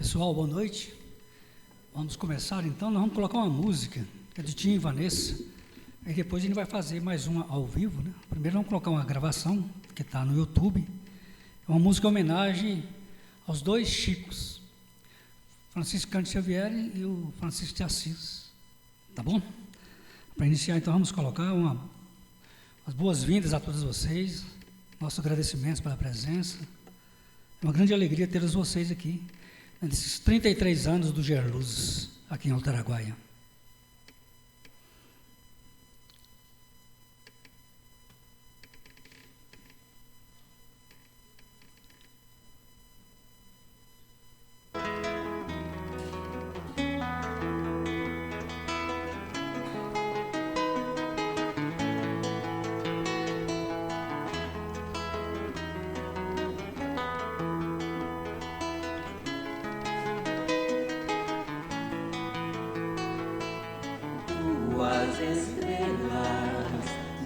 Pessoal, boa noite. Vamos começar então. Nós vamos colocar uma música, que é de Tim e Vanessa. Aí depois a gente vai fazer mais uma ao vivo, né? Primeiro vamos colocar uma gravação, que está no YouTube. É uma música em homenagem aos dois Chicos, Francisco Cândido Xavier e o Francisco de Assis. Tá bom? Para iniciar, então, vamos colocar as boas-vindas a todos vocês, nossos agradecimentos pela presença. É uma grande alegria tê-los vocês aqui, nesses 33 anos do Gerluzes, aqui em Alto Araguaia.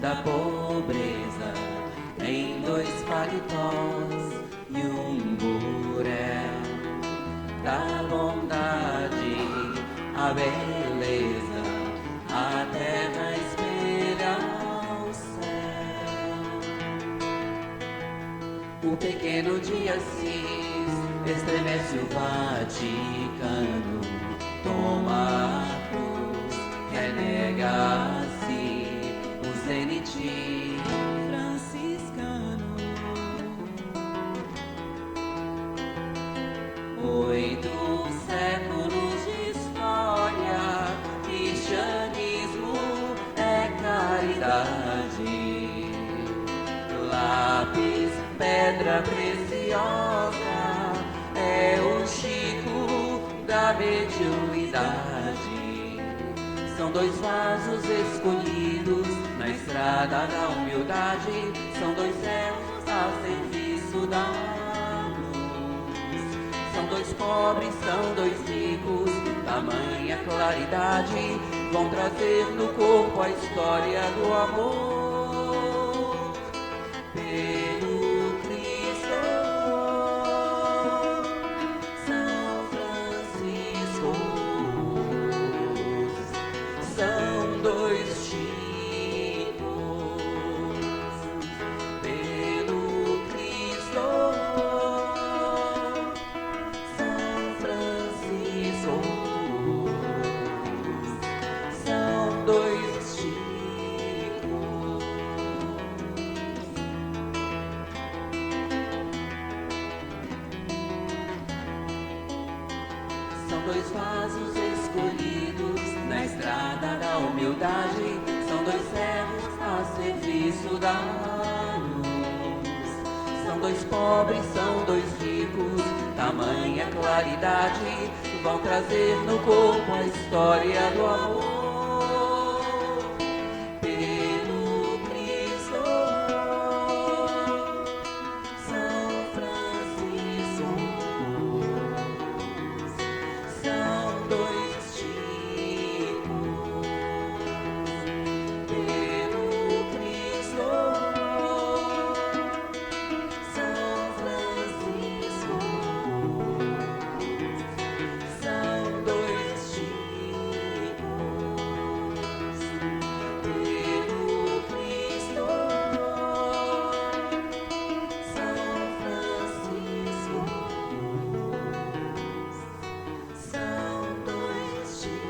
Da pobreza em dois paletós e um burel, da bondade a beleza, a terra espelha o céu. O pequeno de Assis estremece o Vaticano, toma a cruz, renega-se Zeniti franciscano. 8 séculos de história, cristianismo é caridade. Lápis, pedra preciosa, é o Chico da mediunidade. São dois vasos escolhidos na estrada da humildade, são dois céus a serviço da luz. São dois pobres, são dois ricos, tamanha claridade, vão trazer no corpo a história do amor. Pelo Cristo, São Francisco, são dois dois vasos escolhidos na estrada da humildade, são dois servos a serviço da luz. São dois pobres, são dois ricos, tamanha claridade, vão trazer no corpo a história do amor. Pelo Cristo, São Francisco, são dois Chicos. Pelo Cristo, São Francisco, são dois Chicos. Pelo Cristo, São Francisco, são dois Chicos.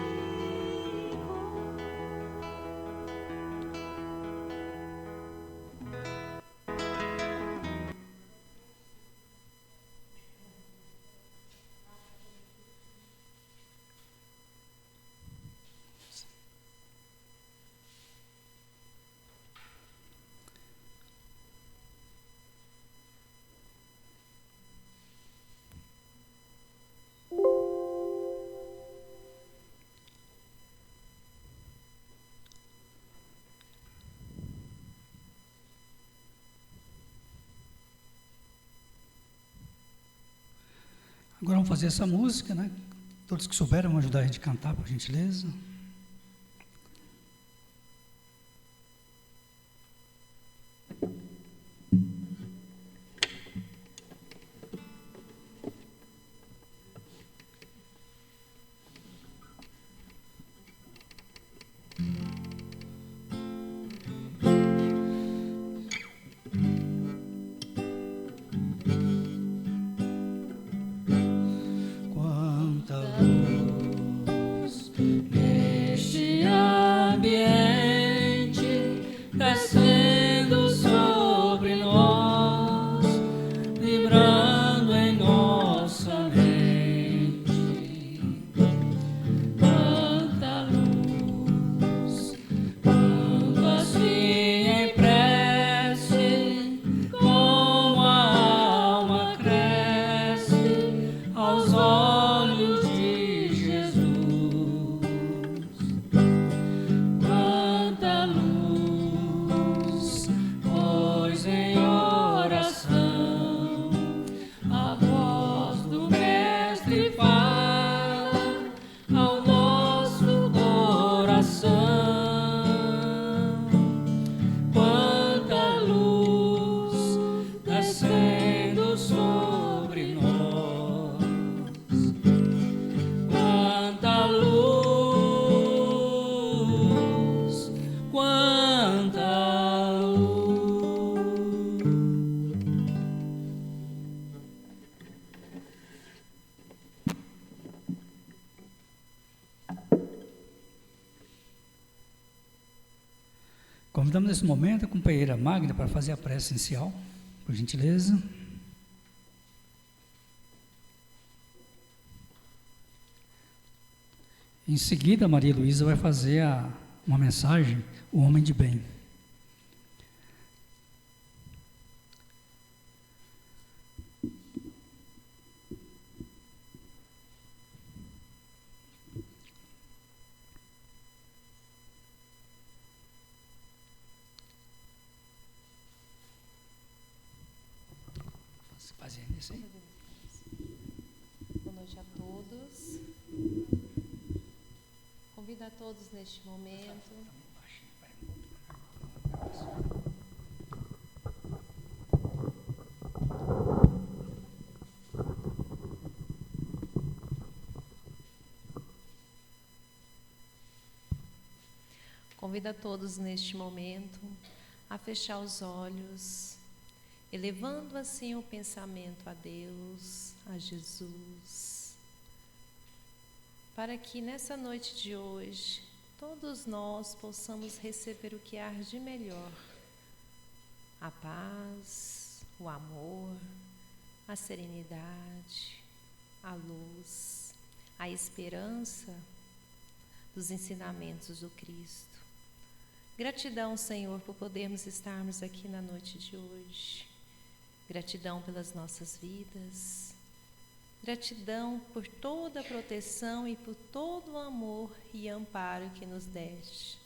Agora vamos fazer essa música, né? Todos que souberam vão ajudar a gente a cantar, por gentileza. descendo sobre nós, vibrando em nossa mente. Quanta luz, quanto assim em prece, como a alma cresce aos olhos de Jesus. Quanta luz, pois em oração a voz do Mestre fala ao nosso coração. Quanta luz descendo sobre nós. Quanta luz, quanta luz. Convidamos nesse momento a companheira Magna para fazer a prece inicial, por gentileza. Em seguida, a Maria Luísa vai fazer uma mensagem, o homem de bem. Fazendo isso aí. Boa noite a todos. Convido a todos neste momento. Convido a todos neste momento a fechar os olhos, elevando assim o pensamento a Deus, a Jesus, para que nessa noite de hoje todos nós possamos receber o que há de melhor: a paz, o amor, a serenidade, a luz, a esperança dos ensinamentos do Cristo. Gratidão, Senhor, por podermos estarmos aqui na noite de hoje. Gratidão pelas nossas vidas. Gratidão por toda a proteção e por todo o amor e amparo que nos deste.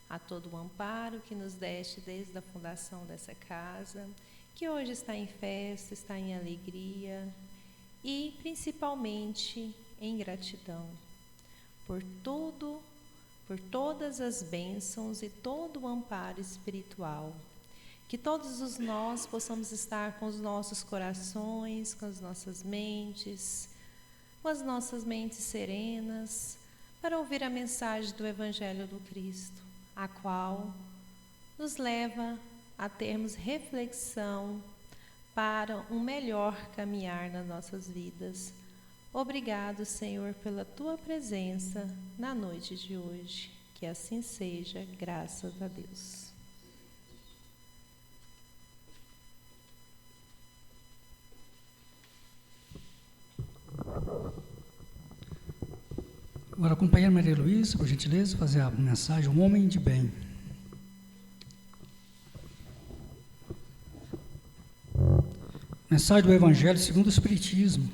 A todo o amparo que nos deste desde a fundação dessa casa, que hoje está em festa, está em alegria e principalmente em gratidão por tudo, por todas as bênçãos e todo o amparo espiritual. Que todos os nós possamos estar com os nossos corações, com as nossas mentes serenas, para ouvir a mensagem do Evangelho do Cristo, a qual nos leva a termos reflexão para um melhor caminhar nas nossas vidas. Obrigado, Senhor, pela Tua presença na noite de hoje. Que assim seja, graças a Deus. Agora, a companheira Maria Luísa, por gentileza, fazer a mensagem, um homem de bem. Mensagem do Evangelho segundo o Espiritismo.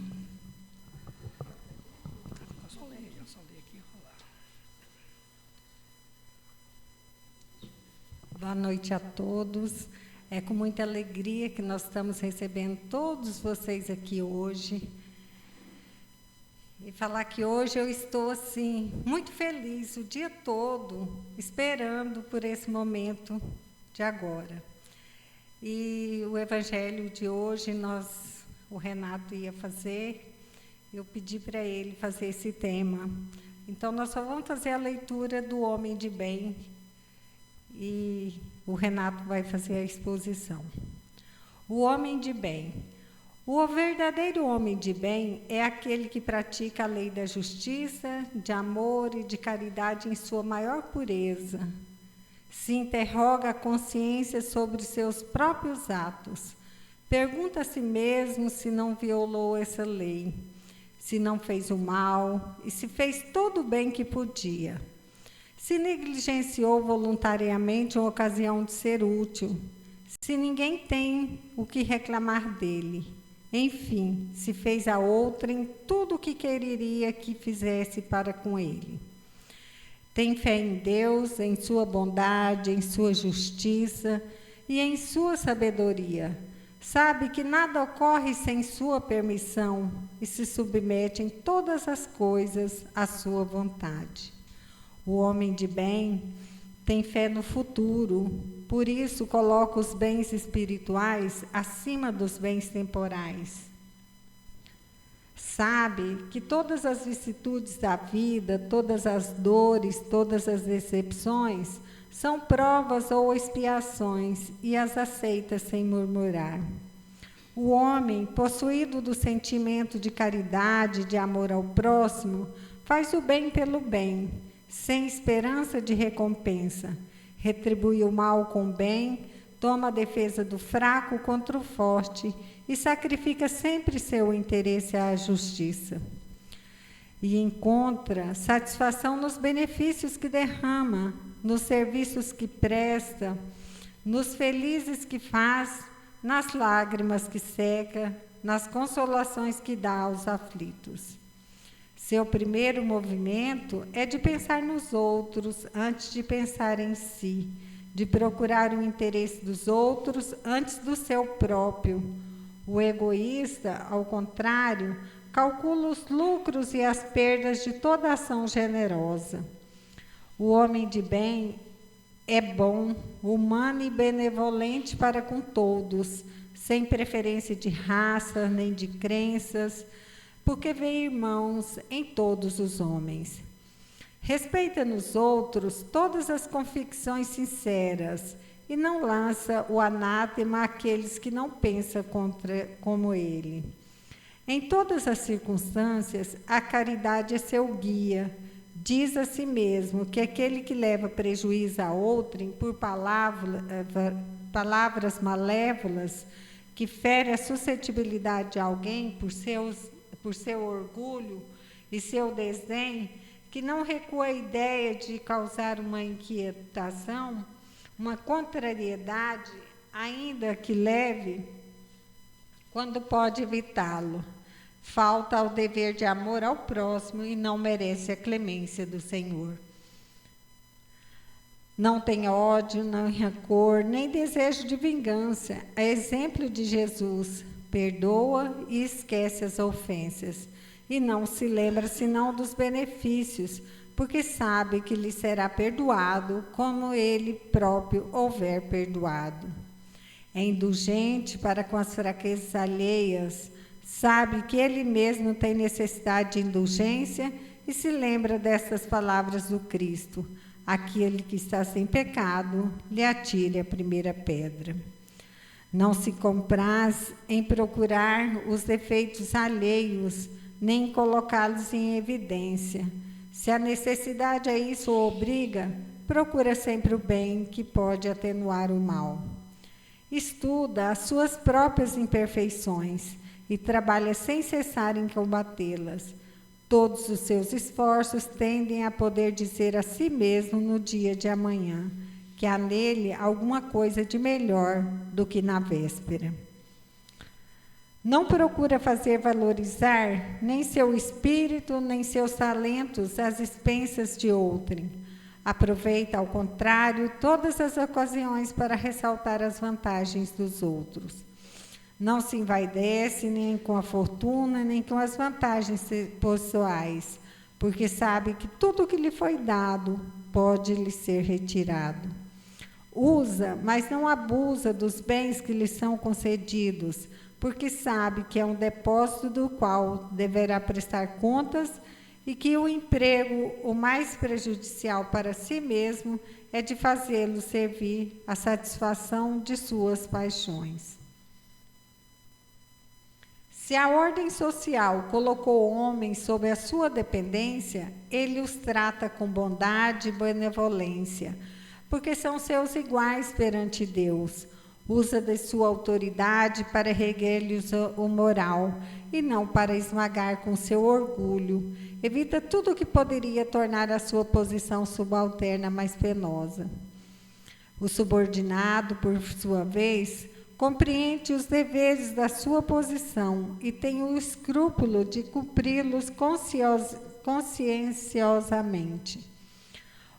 Boa noite a todos. É com muita alegria que nós estamos recebendo todos vocês aqui hoje. E falar que hoje eu estou, assim, muito feliz o dia todo, esperando por esse momento de agora. E o Evangelho de hoje, o Renato ia fazer, eu pedi para ele fazer esse tema. Então, nós só vamos fazer a leitura do homem de bem, e o Renato vai fazer a exposição. O homem de bem. O verdadeiro homem de bem é aquele que pratica a lei da justiça, de amor e de caridade em sua maior pureza, Se interroga a consciência sobre seus próprios atos. Pergunta a si mesmo se não violou essa lei, se não fez o mal e se fez todo o bem que podia. Se negligenciou voluntariamente uma ocasião de ser útil, se ninguém tem o que reclamar dele. Enfim, se fez a outrem tudo o que quereria que fizesse para com ele. Tem fé em Deus, em sua bondade, em sua justiça e em sua sabedoria. Sabe que nada ocorre sem sua permissão e se submete em todas as coisas à sua vontade. O homem de bem tem fé no futuro, por isso coloca os bens espirituais acima dos bens temporais. Sabe que todas as vicissitudes da vida, todas as dores, todas as decepções são provas ou expiações e as aceita sem murmurar. O homem, possuído do sentimento de caridade, de amor ao próximo, faz o bem pelo bem, sem esperança de recompensa. Retribui o mal com o bem, toma a defesa do fraco contra o forte e sacrifica sempre seu interesse à justiça. E encontra satisfação nos benefícios que derrama, nos serviços que presta, nos felizes que faz, nas lágrimas que seca, nas consolações que dá aos aflitos. Seu primeiro movimento é de pensar nos outros antes de pensar em si, de procurar o interesse dos outros antes do seu próprio. O egoísta, ao contrário, calcula os lucros e as perdas de toda ação generosa. O homem de bem é bom, humano e benevolente para com todos, sem preferência de raça nem de crenças, porque vê irmãos em todos os homens. Respeita nos outros todas as convicções sinceras e não lança o anátema àqueles que não pensam como ele. Em todas as circunstâncias, a caridade é seu guia. Diz a si mesmo que aquele que leva prejuízo a outrem por palavras malévolas, que fere a suscetibilidade de alguém por seu orgulho e seu desdém, que não recua a ideia de causar uma inquietação, uma contrariedade, ainda que leve, quando pode evitá-lo. Falta ao dever de amor ao próximo e não merece a clemência do Senhor. Não tem ódio, nem rancor, nem desejo de vingança. É exemplo de Jesus. Perdoa e esquece as ofensas. E não se lembra senão dos benefícios, porque sabe que lhe será perdoado, como ele próprio houver perdoado. É indulgente para com as fraquezas alheias, sabe que ele mesmo tem necessidade de indulgência e se lembra destas palavras do Cristo: aquele que está sem pecado, lhe atire a primeira pedra. Não se compraz em procurar os defeitos alheios, nem colocá-los em evidência. Se a necessidade a isso o obriga, procura sempre o bem que pode atenuar o mal. Estuda as suas próprias imperfeições e trabalha sem cessar em combatê-las. Todos os seus esforços tendem a poder dizer a si mesmo no dia de amanhã que há nele alguma coisa de melhor do que na véspera. Não procura fazer valorizar nem seu espírito, nem seus talentos às expensas de outrem. Aproveita, ao contrário, todas as ocasiões para ressaltar as vantagens dos outros. Não se envaidece nem com a fortuna, nem com as vantagens pessoais, porque sabe que tudo que lhe foi dado pode lhe ser retirado. Usa, mas não abusa dos bens que lhe são concedidos, porque sabe que é um depósito do qual deverá prestar contas e que o emprego, o mais prejudicial para si mesmo, é de fazê-lo servir à satisfação de suas paixões. Se a ordem social colocou homens sob a sua dependência, ele os trata com bondade e benevolência, porque são seus iguais perante Deus. Usa de sua autoridade para reguer-lhes o moral, e não para esmagar com seu orgulho. Evita tudo o que poderia tornar a sua posição subalterna mais penosa. O subordinado, por sua vez, compreende os deveres da sua posição e tem o escrúpulo de cumpri-los conscienciosamente.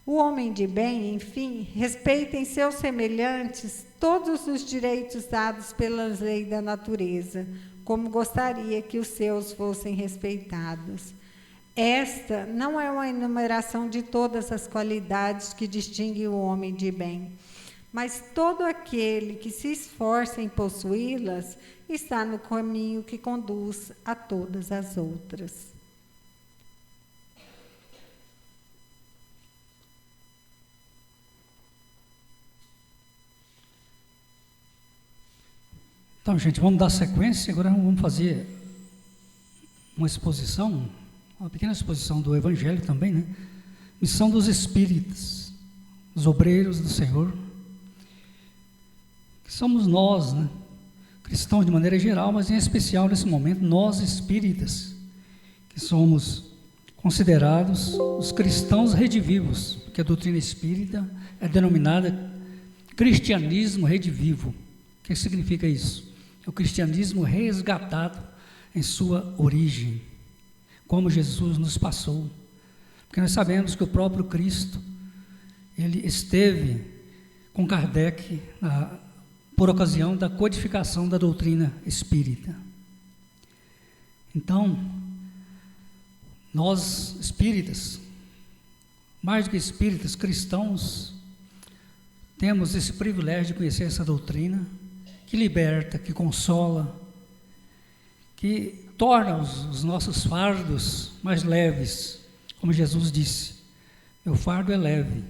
O homem de bem, enfim, respeita em seus semelhantes todos os direitos dados pelas leis da natureza, como gostaria que os seus fossem respeitados. Esta não é uma enumeração de todas as qualidades que distinguem o homem de bem, mas todo aquele que se esforça em possuí-las está no caminho que conduz a todas as outras. Então, gente, vamos dar sequência. Agora vamos fazer uma exposição, uma pequena exposição do Evangelho também, né? Missão dos espíritas, os obreiros do Senhor, que somos nós, né? Cristãos de maneira geral, mas em especial nesse momento, nós espíritas, que somos considerados os cristãos redivivos, porque a doutrina espírita é denominada cristianismo redivivo. O que significa isso? É o cristianismo resgatado em sua origem, como Jesus nos passou. Porque nós sabemos que o próprio Cristo, ele esteve com Kardec por ocasião da codificação da doutrina espírita. Então, nós espíritas, mais do que espíritas, cristãos, temos esse privilégio de conhecer essa doutrina, que liberta, que consola, que torna os nossos fardos mais leves, como Jesus disse, meu fardo é leve.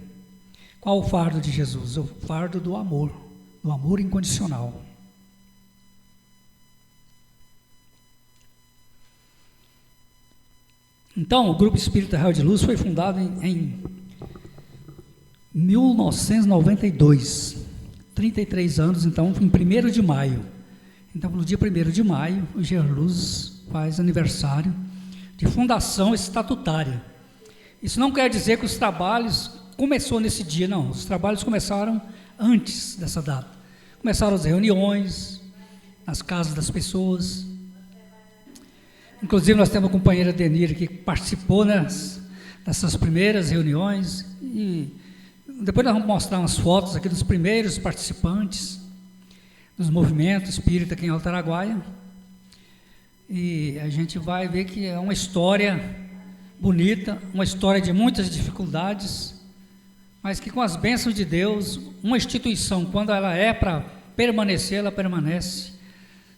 Qual o fardo de Jesus? O fardo do amor incondicional. Então, o Grupo Espírita Raio de Luz foi fundado em 1992, 33 anos, então, em 1º de maio. Então, no dia 1º de maio, o GERLUZ faz aniversário de fundação estatutária. Isso não quer dizer que os trabalhos começou nesse dia, não. Os trabalhos começaram antes dessa data. Começaram as reuniões nas casas das pessoas. Inclusive, nós temos a companheira Denir que participou dessas primeiras reuniões, e depois nós vamos mostrar umas fotos aqui dos primeiros participantes dos movimentos espírita aqui em Alto Araguaia, e a gente vai ver que é uma história bonita, uma história de muitas dificuldades, mas que com as bênçãos de Deus, uma instituição, quando ela é para permanecer, ela permanece,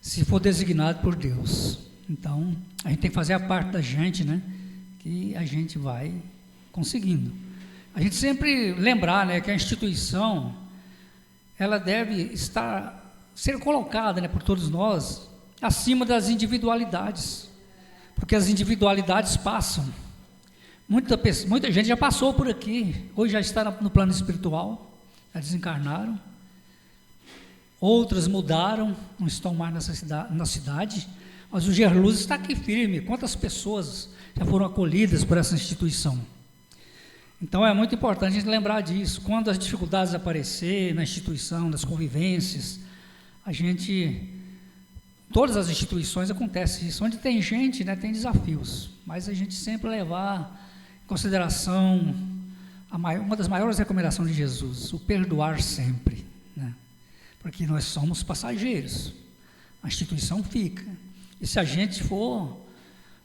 se for designado por Deus. Então, a gente tem que fazer a parte da gente, né, que a gente vai conseguindo. A gente sempre lembrar, né, que a instituição, ela deve ser colocada, né, por todos nós, acima das individualidades, porque as individualidades passam. Muita gente já passou por aqui, hoje já está no plano espiritual, já desencarnaram. Outras mudaram, não estão mais na cidade, mas o GERLUZ está aqui firme. Quantas pessoas já foram acolhidas por essa instituição? Então, é muito importante a gente lembrar disso. Quando as dificuldades aparecerem na instituição, nas convivências, todas as instituições acontece isso. Onde tem gente, né, tem desafios, mas a gente sempre levar em consideração uma das maiores recomendações de Jesus, o perdoar sempre, né? Porque nós somos passageiros, a instituição fica. E se a gente for,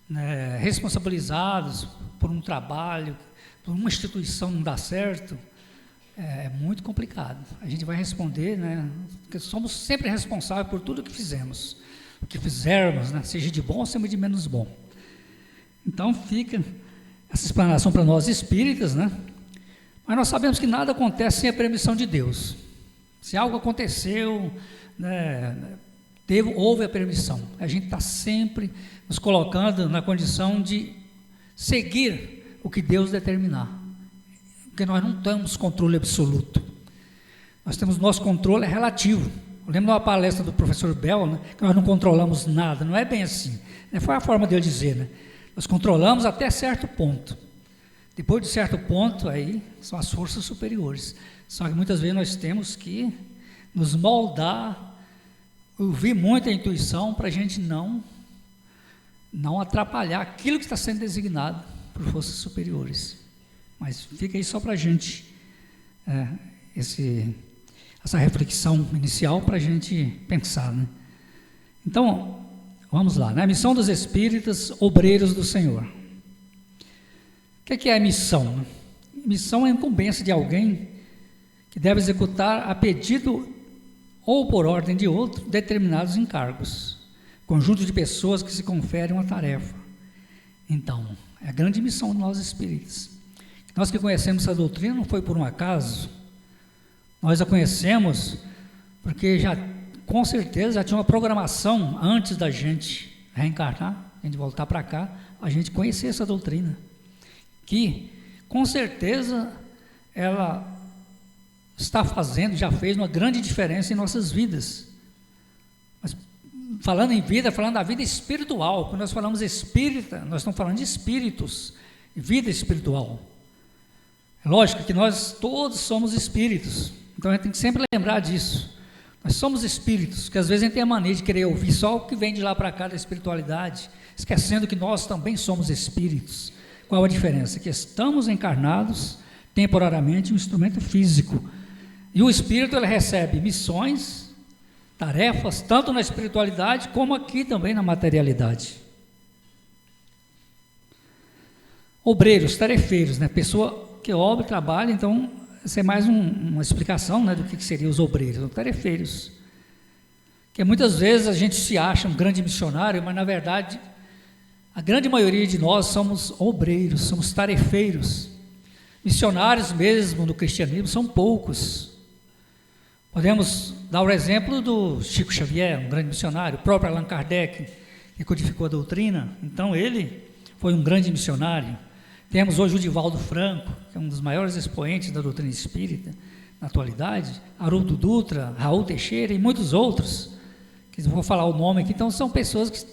né, responsabilizados por um trabalho, por uma instituição não dar certo, é muito complicado. A gente vai responder, né, porque somos sempre responsáveis por tudo que fizemos. O que fizermos, né, seja de bom ou seja de menos bom. Então fica essa explanação para nós espíritas, né? Mas nós sabemos que nada acontece sem a permissão de Deus. Se algo aconteceu, né, houve a permissão. A gente está sempre nos colocando na condição de seguir o que Deus determinar, porque nós não temos controle absoluto. Nós temos nosso controle relativo. Eu lembro de uma palestra do professor Bell, né, que nós não controlamos nada. Não é bem assim. Né? Foi a forma dele dizer, né? Nós controlamos até certo ponto. Depois de certo ponto, aí são as forças superiores. Só que muitas vezes nós temos que nos moldar, ouvir muito a intuição para a gente não atrapalhar aquilo que está sendo designado por forças superiores. Mas fica aí só para a gente, essa reflexão inicial para a gente pensar, né? Então, vamos lá, né? A missão dos espíritas, obreiros do Senhor. O que é a missão? Missão é a incumbência de alguém que deve executar a pedido ou por ordem de outro determinados encargos. Conjunto de pessoas que se conferem uma tarefa. Então, é a grande missão de nós espíritas. Nós que conhecemos essa doutrina não foi por um acaso. Nós a conhecemos porque com certeza já tinha uma programação antes da gente reencarnar, a gente voltar para cá, a gente conhecer essa doutrina. Que, com certeza, ela está fazendo, já fez uma grande diferença em nossas vidas. Mas, falando em vida, falando da vida espiritual, quando nós falamos espírita, nós estamos falando de espíritos, vida espiritual. É lógico que nós todos somos espíritos, então a gente tem que sempre lembrar disso. Nós somos espíritos, que às vezes a gente tem a mania de querer ouvir só o que vem de lá para cá da espiritualidade, esquecendo que nós também somos espíritos. Qual a diferença? Que estamos encarnados temporariamente em um instrumento físico. E o espírito ele recebe missões, tarefas, tanto na espiritualidade como aqui também na materialidade. Obreiros, tarefeiros, né? Pessoa que obra, trabalha, então, essa é mais uma explicação, né, do que seriam os obreiros, os tarefeiros. Que muitas vezes a gente se acha um grande missionário, mas na verdade, a grande maioria de nós somos obreiros, somos tarefeiros. Missionários mesmo no cristianismo são poucos. Podemos dar o exemplo do Chico Xavier, um grande missionário, o próprio Allan Kardec, que codificou a doutrina, então ele foi um grande missionário. Temos hoje o Divaldo Franco, que é um dos maiores expoentes da doutrina espírita na atualidade, Haroldo Dutra, Raul Teixeira e muitos outros, que não vou falar o nome aqui, então são pessoas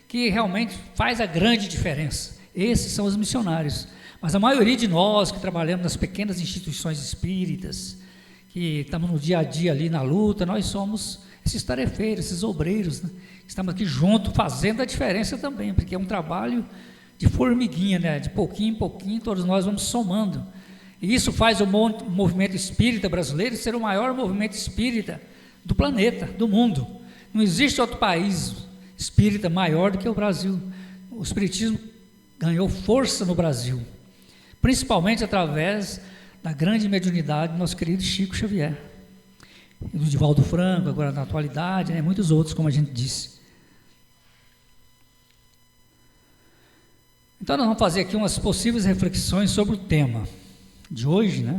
que realmente faz a grande diferença. Esses são os missionários. Mas a maioria de nós que trabalhamos nas pequenas instituições espíritas, que estamos no dia a dia ali na luta, nós somos esses tarefeiros, esses obreiros, né? Estamos aqui juntos fazendo a diferença também, porque é um trabalho de formiguinha, né? De pouquinho em pouquinho, todos nós vamos somando. E isso faz o movimento espírita brasileiro ser o maior movimento espírita do planeta, do mundo. Não existe outro país espírita maior do que o Brasil. O espiritismo ganhou força no Brasil, principalmente através da grande mediunidade do nosso querido Chico Xavier, e do Divaldo Franco, agora na atualidade, né? Muitos outros, como a gente disse. Então nós vamos fazer aqui umas possíveis reflexões sobre o tema de hoje, né?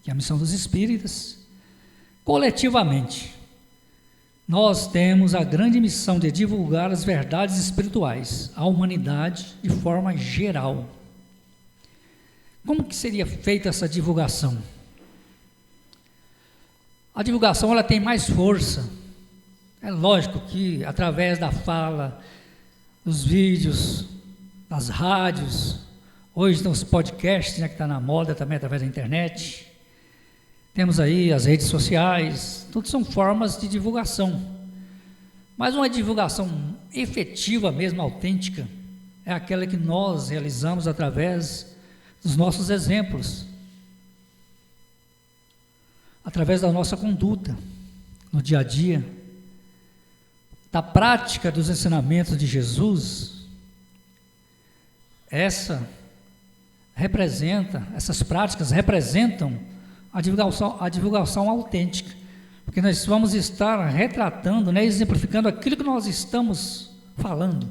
Que é a missão dos espíritas. Coletivamente, nós temos a grande missão de divulgar as verdades espirituais à humanidade de forma geral. Como que seria feita essa divulgação? A divulgação ela tem mais força. É lógico que através da fala, dos vídeos, das rádios, hoje tem os podcasts, né, que está na moda também através da internet. Temos aí as redes sociais, tudo são formas de divulgação. Mas uma divulgação efetiva mesmo, autêntica, é aquela que nós realizamos através dos nossos exemplos, através da nossa conduta, no dia a dia, da prática dos ensinamentos de Jesus. Essas práticas representam a divulgação autêntica, porque nós vamos estar retratando, né, exemplificando aquilo que nós estamos falando,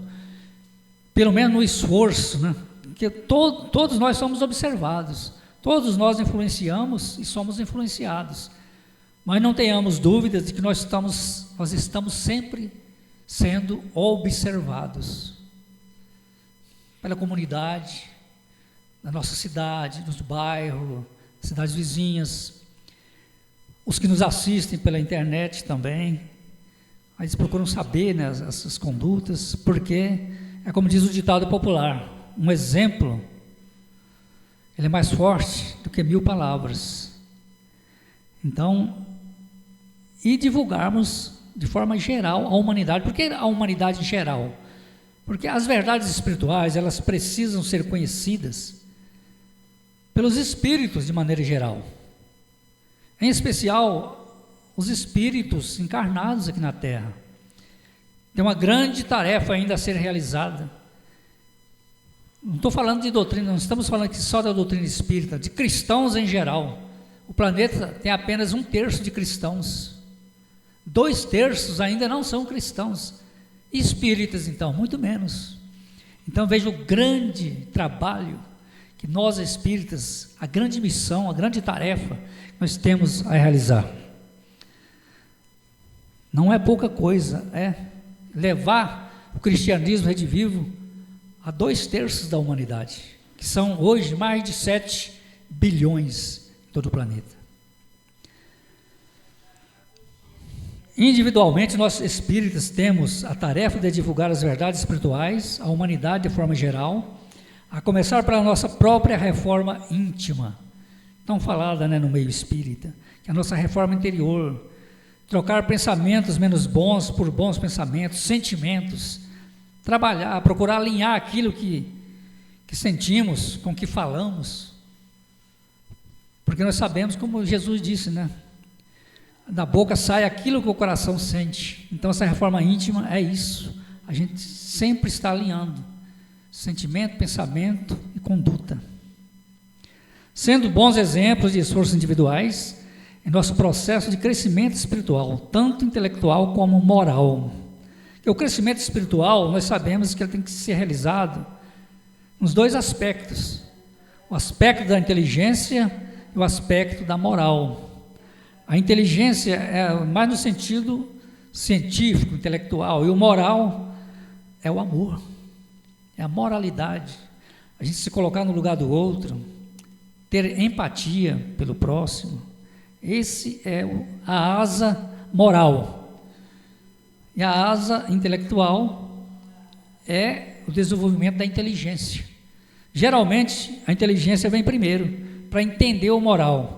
pelo menos no esforço, né, porque todos nós somos observados, todos nós influenciamos e somos influenciados, mas não tenhamos dúvidas de que nós estamos sempre sendo observados pela comunidade, da nossa cidade, dos bairros, cidades vizinhas. os que nos assistem pela internet também, eles procuram saber, né, as condutas, porque é como diz o ditado popular, um exemplo, ele é mais forte do que 1000 palavras. Então, e divulgarmos de forma geral a humanidade. Por que a humanidade em geral? Porque as verdades espirituais, elas precisam ser conhecidas pelos espíritos de maneira geral. Em especial, os espíritos encarnados aqui na Terra. Tem uma grande tarefa ainda a ser realizada. Não estou falando de doutrina, não estamos falando aqui só da doutrina espírita, de cristãos em geral. O planeta tem apenas 1/3 de cristãos. 2/3 ainda não são cristãos. Espíritas, então, muito menos. Então, veja o grande trabalho que nós espíritas, a grande missão, a grande tarefa que nós temos a realizar. Não é pouca coisa, é levar o cristianismo redivivo a 2/3 da humanidade, que são hoje mais de 7 bilhões em todo o planeta. Individualmente, nós espíritas temos a tarefa de divulgar as verdades espirituais à humanidade de forma geral, a começar pela nossa própria reforma íntima, tão falada, né, no meio espírita, que é a nossa reforma interior, trocar pensamentos menos bons por bons pensamentos, sentimentos, trabalhar, procurar alinhar aquilo que sentimos com o que falamos, porque nós sabemos, como Jesus disse, né? Da boca sai aquilo que o coração sente. Então essa reforma íntima é isso, a gente sempre está alinhando sentimento, pensamento e conduta, sendo bons exemplos de esforços individuais em nosso processo de crescimento espiritual, tanto intelectual como moral. Porque o crescimento espiritual, nós sabemos que ele tem que ser realizado nos 2 aspectos, o aspecto da inteligência e o aspecto da moral. A inteligência é mais no sentido científico, intelectual, e o moral é o amor, é a moralidade, a gente se colocar no lugar do outro, ter empatia pelo próximo. Esse é a asa moral. E a asa intelectual é o desenvolvimento da inteligência. Geralmente, a inteligência vem primeiro, para entender o moral.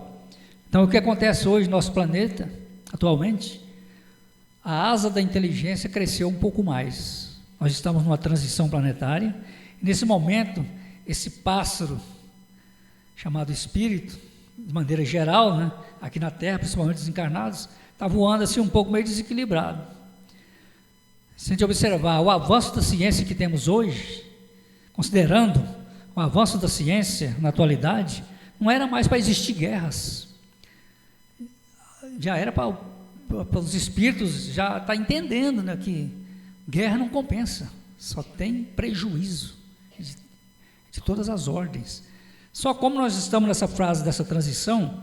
Então, o que acontece hoje no nosso planeta, atualmente, a asa da inteligência cresceu um pouco mais. Nós estamos numa transição planetária, e nesse momento, esse pássaro, chamado espírito, de maneira geral, né, aqui na Terra, principalmente os encarnados, está voando assim um pouco meio desequilibrado. Se a gente observar o avanço da ciência que temos hoje, considerando o avanço da ciência na atualidade, não era mais para existir guerras. Já era para os espíritos já estar entendendo, né, que guerra não compensa, só tem prejuízo de todas as ordens. Só como nós estamos nessa fase dessa transição,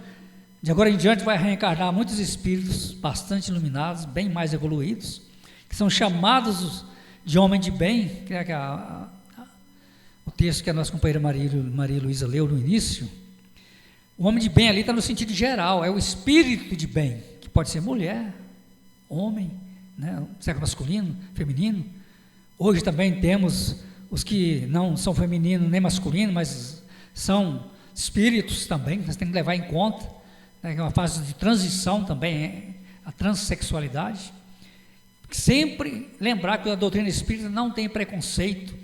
de agora em diante vai reencarnar muitos espíritos bastante iluminados, bem mais evoluídos, que são chamados de homem de bem, que é o texto que a nossa companheira Maria Luísa leu no início. O homem de bem ali está no sentido geral, é o espírito de bem, que pode ser mulher, homem, né, sexo masculino, feminino. Hoje também temos os que não são feminino nem masculino, mas são espíritos também, nós temos que levar em conta, né, que é uma fase de transição também, a transexualidade. Sempre lembrar que a doutrina espírita não tem preconceito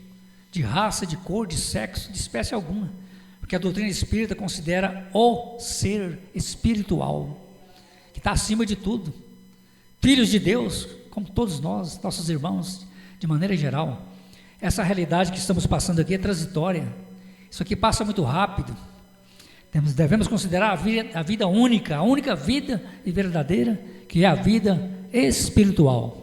de raça, de cor, de sexo, de espécie alguma, porque a doutrina espírita considera o ser espiritual, que está acima de tudo, filhos de Deus, como todos nós, nossos irmãos, de maneira geral. Essa realidade que estamos passando aqui é transitória, isso aqui passa muito rápido, devemos considerar a vida única, a única vida e verdadeira, que é a vida espiritual.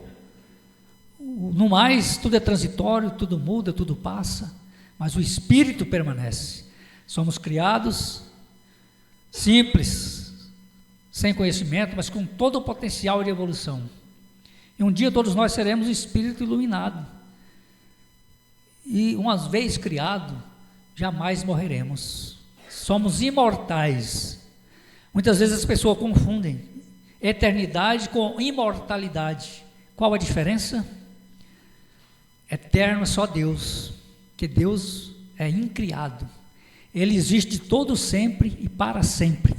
No mais, tudo é transitório, tudo muda, tudo passa, mas o espírito permanece. Somos criados simples, sem conhecimento, mas com todo o potencial de evolução. E um dia todos nós seremos espírito iluminado. E uma vez criado, jamais morreremos. Somos imortais. Muitas vezes as pessoas confundem eternidade com imortalidade. Qual a diferença? Eterno é só Deus, que Deus é incriado. Ele existe de todo sempre e para sempre.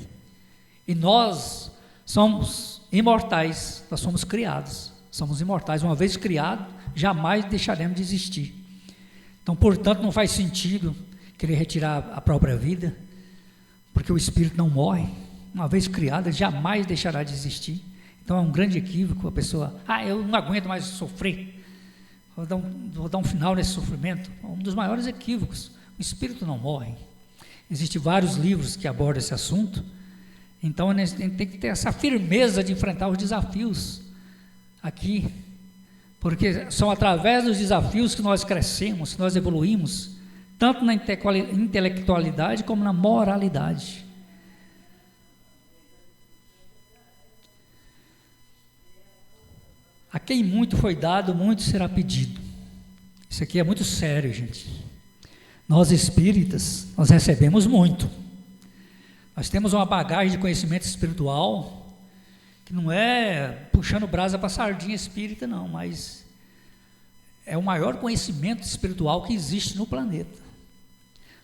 E nós somos imortais, nós somos criados, somos imortais. Uma vez criados, jamais deixaremos de existir. Então, portanto, não faz sentido querer retirar a própria vida, porque o espírito não morre. Uma vez criado, ele jamais deixará de existir. Então, é um grande equívoco a pessoa, eu não aguento mais sofrer, vou dar um final nesse sofrimento. Um dos maiores equívocos, o espírito não morre. Existem vários livros que abordam esse assunto. Então, a gente tem que ter essa firmeza de enfrentar os desafios aqui, porque são através dos desafios que nós crescemos, que nós evoluímos, tanto na intelectualidade como na moralidade. A quem muito foi dado, muito será pedido. Isso aqui é muito sério, gente. Nós espíritas, nós recebemos muito. Nós temos uma bagagem de conhecimento espiritual, que não é puxando brasa para sardinha espírita, não, mas é o maior conhecimento espiritual que existe no planeta.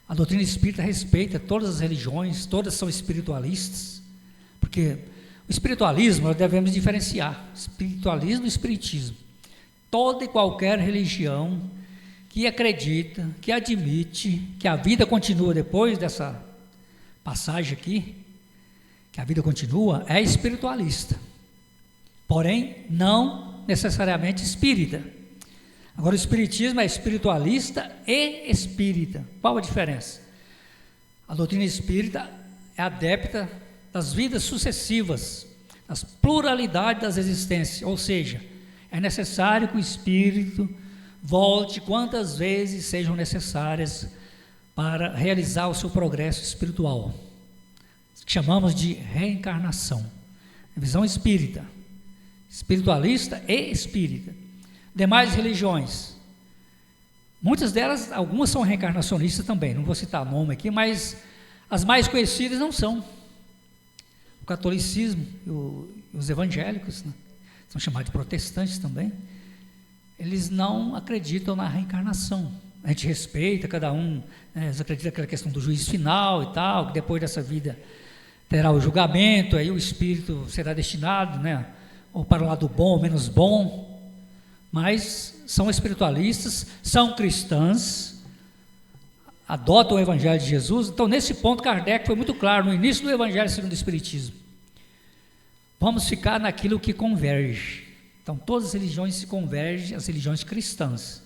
A doutrina espírita respeita todas as religiões, todas são espiritualistas, porque o espiritualismo, nós devemos diferenciar espiritualismo e espiritismo. Toda e qualquer religião que acredita, que admite que a vida continua depois dessa passagem aqui, que a vida continua, é espiritualista, porém não necessariamente espírita. Agora, o espiritismo é espiritualista e espírita. Qual a diferença? A doutrina espírita é adepta das vidas sucessivas, das pluralidades das existências, ou seja, é necessário que o espírito volte quantas vezes sejam necessárias para realizar o seu progresso espiritual, que chamamos de reencarnação. Visão espírita, espiritualista e espírita. Demais religiões, muitas delas, algumas são reencarnacionistas também, não vou citar nome aqui, mas as mais conhecidas não são. O catolicismo e os evangélicos, né, são chamados de protestantes também, eles não acreditam na reencarnação. A gente respeita cada um, né, eles acreditam naquela questão do juízo final e tal, que depois dessa vida terá o julgamento, aí o espírito será destinado, né, ou para o lado bom ou menos bom, mas são espiritualistas, são cristãs, adotam o Evangelho de Jesus. Então, nesse ponto, Kardec foi muito claro no início do Evangelho segundo o Espiritismo. Vamos ficar naquilo que converge. Então, todas as religiões se convergem, as religiões cristãs,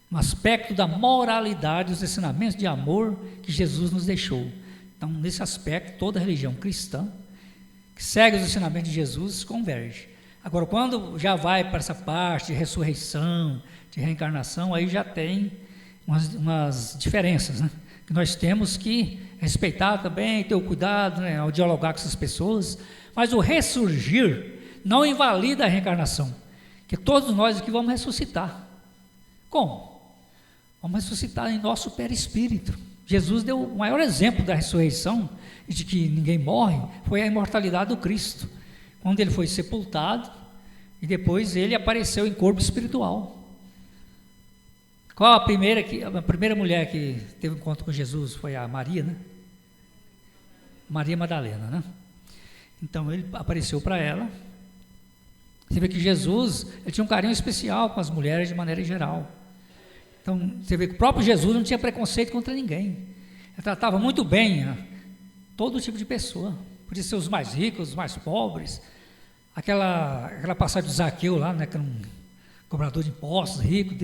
no aspecto da moralidade, os ensinamentos de amor que Jesus nos deixou. Então, nesse aspecto, toda religião cristã que segue os ensinamentos de Jesus converge. Agora, quando já vai para essa parte de ressurreição, de reencarnação, aí já tem umas diferenças, né, que nós temos que respeitar também, ter o cuidado, né, ao dialogar com essas pessoas. Mas o ressurgir não invalida a reencarnação, que todos nós aqui vamos ressuscitar. Como? Vamos ressuscitar em nosso perispírito. Jesus deu o maior exemplo da ressurreição e de que ninguém morre, foi a imortalidade do Cristo, quando ele foi sepultado e depois ele apareceu em corpo espiritual. Qual a primeira mulher que teve um encontro com Jesus? Foi a Maria, né? Maria Madalena, né? Então ele apareceu para ela. Você vê que Jesus, ele tinha um carinho especial com as mulheres de maneira geral. Então você vê que o próprio Jesus não tinha preconceito contra ninguém. Ele tratava muito bem, né, todo tipo de pessoa. Podia ser os mais ricos, os mais pobres. Aquela passagem do Zaqueu lá, né, que era um cobrador de impostos, rico.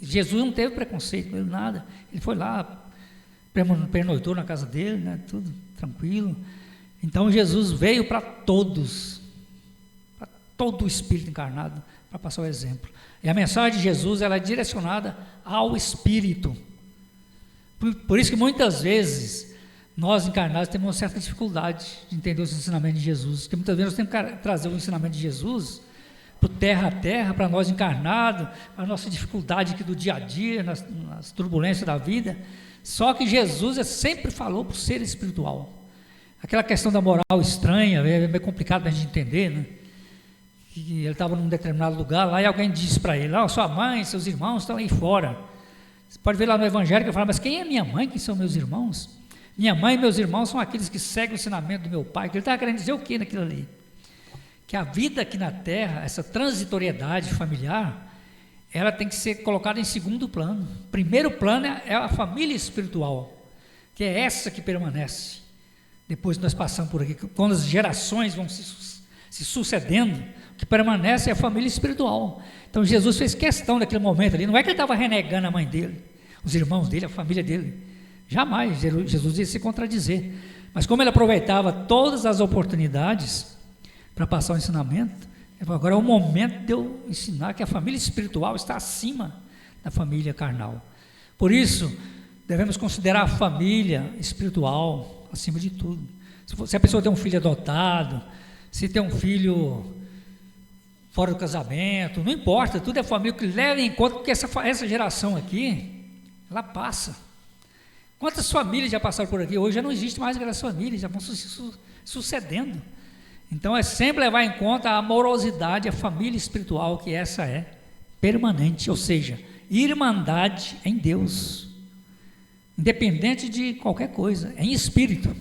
Jesus não teve preconceito com ele, nada. Ele foi lá, pernoitou na casa dele, né, tudo tranquilo. Então Jesus veio para todos, para todo o espírito encarnado, para passar o exemplo. E a mensagem de Jesus, ela é direcionada ao espírito. Por isso que muitas vezes nós encarnados temos uma certa dificuldade de entender os ensinamentos de Jesus, porque muitas vezes nós temos que trazer o ensinamento de Jesus para o terra a terra, para nós encarnados, a nossa dificuldade aqui do dia a dia, nas turbulências da vida. Só que Jesus sempre falou para o ser espiritual. Aquela questão da moral estranha, é meio complicado para a gente entender, né? Que ele estava num determinado lugar lá e alguém disse para ele: sua mãe, seus irmãos estão aí fora. Você pode ver lá no Evangelho que eu falo: mas quem é minha mãe, quem são meus irmãos? Minha mãe e meus irmãos são aqueles que seguem o ensinamento do meu pai. Ele estava querendo dizer o que naquilo ali? Que a vida aqui na terra, essa transitoriedade familiar, ela tem que ser colocada em segundo plano. Primeiro plano é a família espiritual, que é essa que permanece. Depois nós passamos por aqui, quando as gerações vão se sucedendo, o que permanece é a família espiritual. Então Jesus fez questão daquele momento ali, não é que ele estava renegando a mãe dele, os irmãos dele, a família dele, jamais Jesus ia se contradizer, mas como ele aproveitava todas as oportunidades para passar o ensinamento, ele falou: agora é o momento de eu ensinar que a família espiritual está acima da família carnal. Por isso, devemos considerar a família espiritual acima de tudo. Se a pessoa tem um filho adotado, se tem um filho fora do casamento, não importa, tudo é família, que leva em conta, porque essa geração aqui, ela passa. Quantas famílias já passaram por aqui? Hoje já não existe mais aquelas famílias, já vão sucedendo. Então é sempre levar em conta a amorosidade, a família espiritual, que essa é permanente, ou seja, irmandade em Deus, independente de qualquer coisa, em espírito.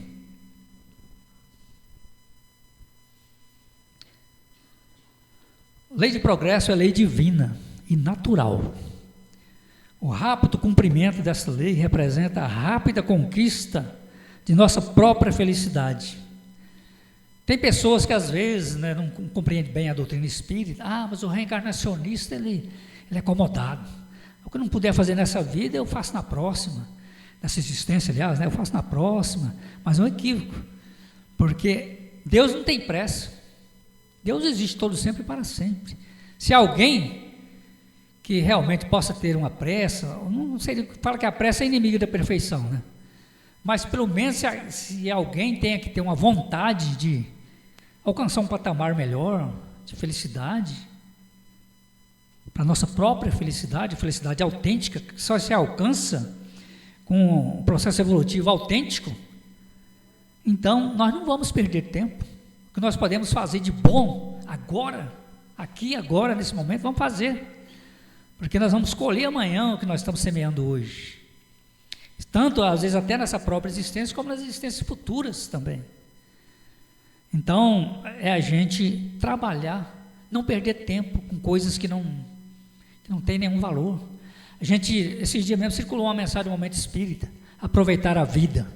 Lei de progresso é lei divina e natural. O rápido cumprimento dessa lei representa a rápida conquista de nossa própria felicidade. Tem pessoas que às vezes, né, não compreendem bem a doutrina espírita. Mas o reencarnacionista ele é acomodado. O que eu não puder fazer nessa vida, eu faço na próxima. Nessa existência, aliás, né, eu faço na próxima. Mas é um equívoco, porque Deus não tem pressa. Deus existe todo sempre e para sempre. Se alguém que realmente possa ter uma pressa, não sei, fala que a pressa é inimiga da perfeição, né? Mas pelo menos se alguém tenha que ter uma vontade de alcançar um patamar melhor de felicidade, para a nossa própria felicidade, felicidade autêntica, que só se alcança com um processo evolutivo autêntico, então nós não vamos perder tempo. O que nós podemos fazer de bom agora, aqui, agora, nesse momento, vamos fazer, porque nós vamos colher amanhã o que nós estamos semeando hoje, tanto às vezes até nessa própria existência, como nas existências futuras também. Então é a gente trabalhar, não perder tempo com coisas que não tem nenhum valor. A gente, esses dias mesmo, circulou uma mensagem do Momento Espírita: aproveitar a vida.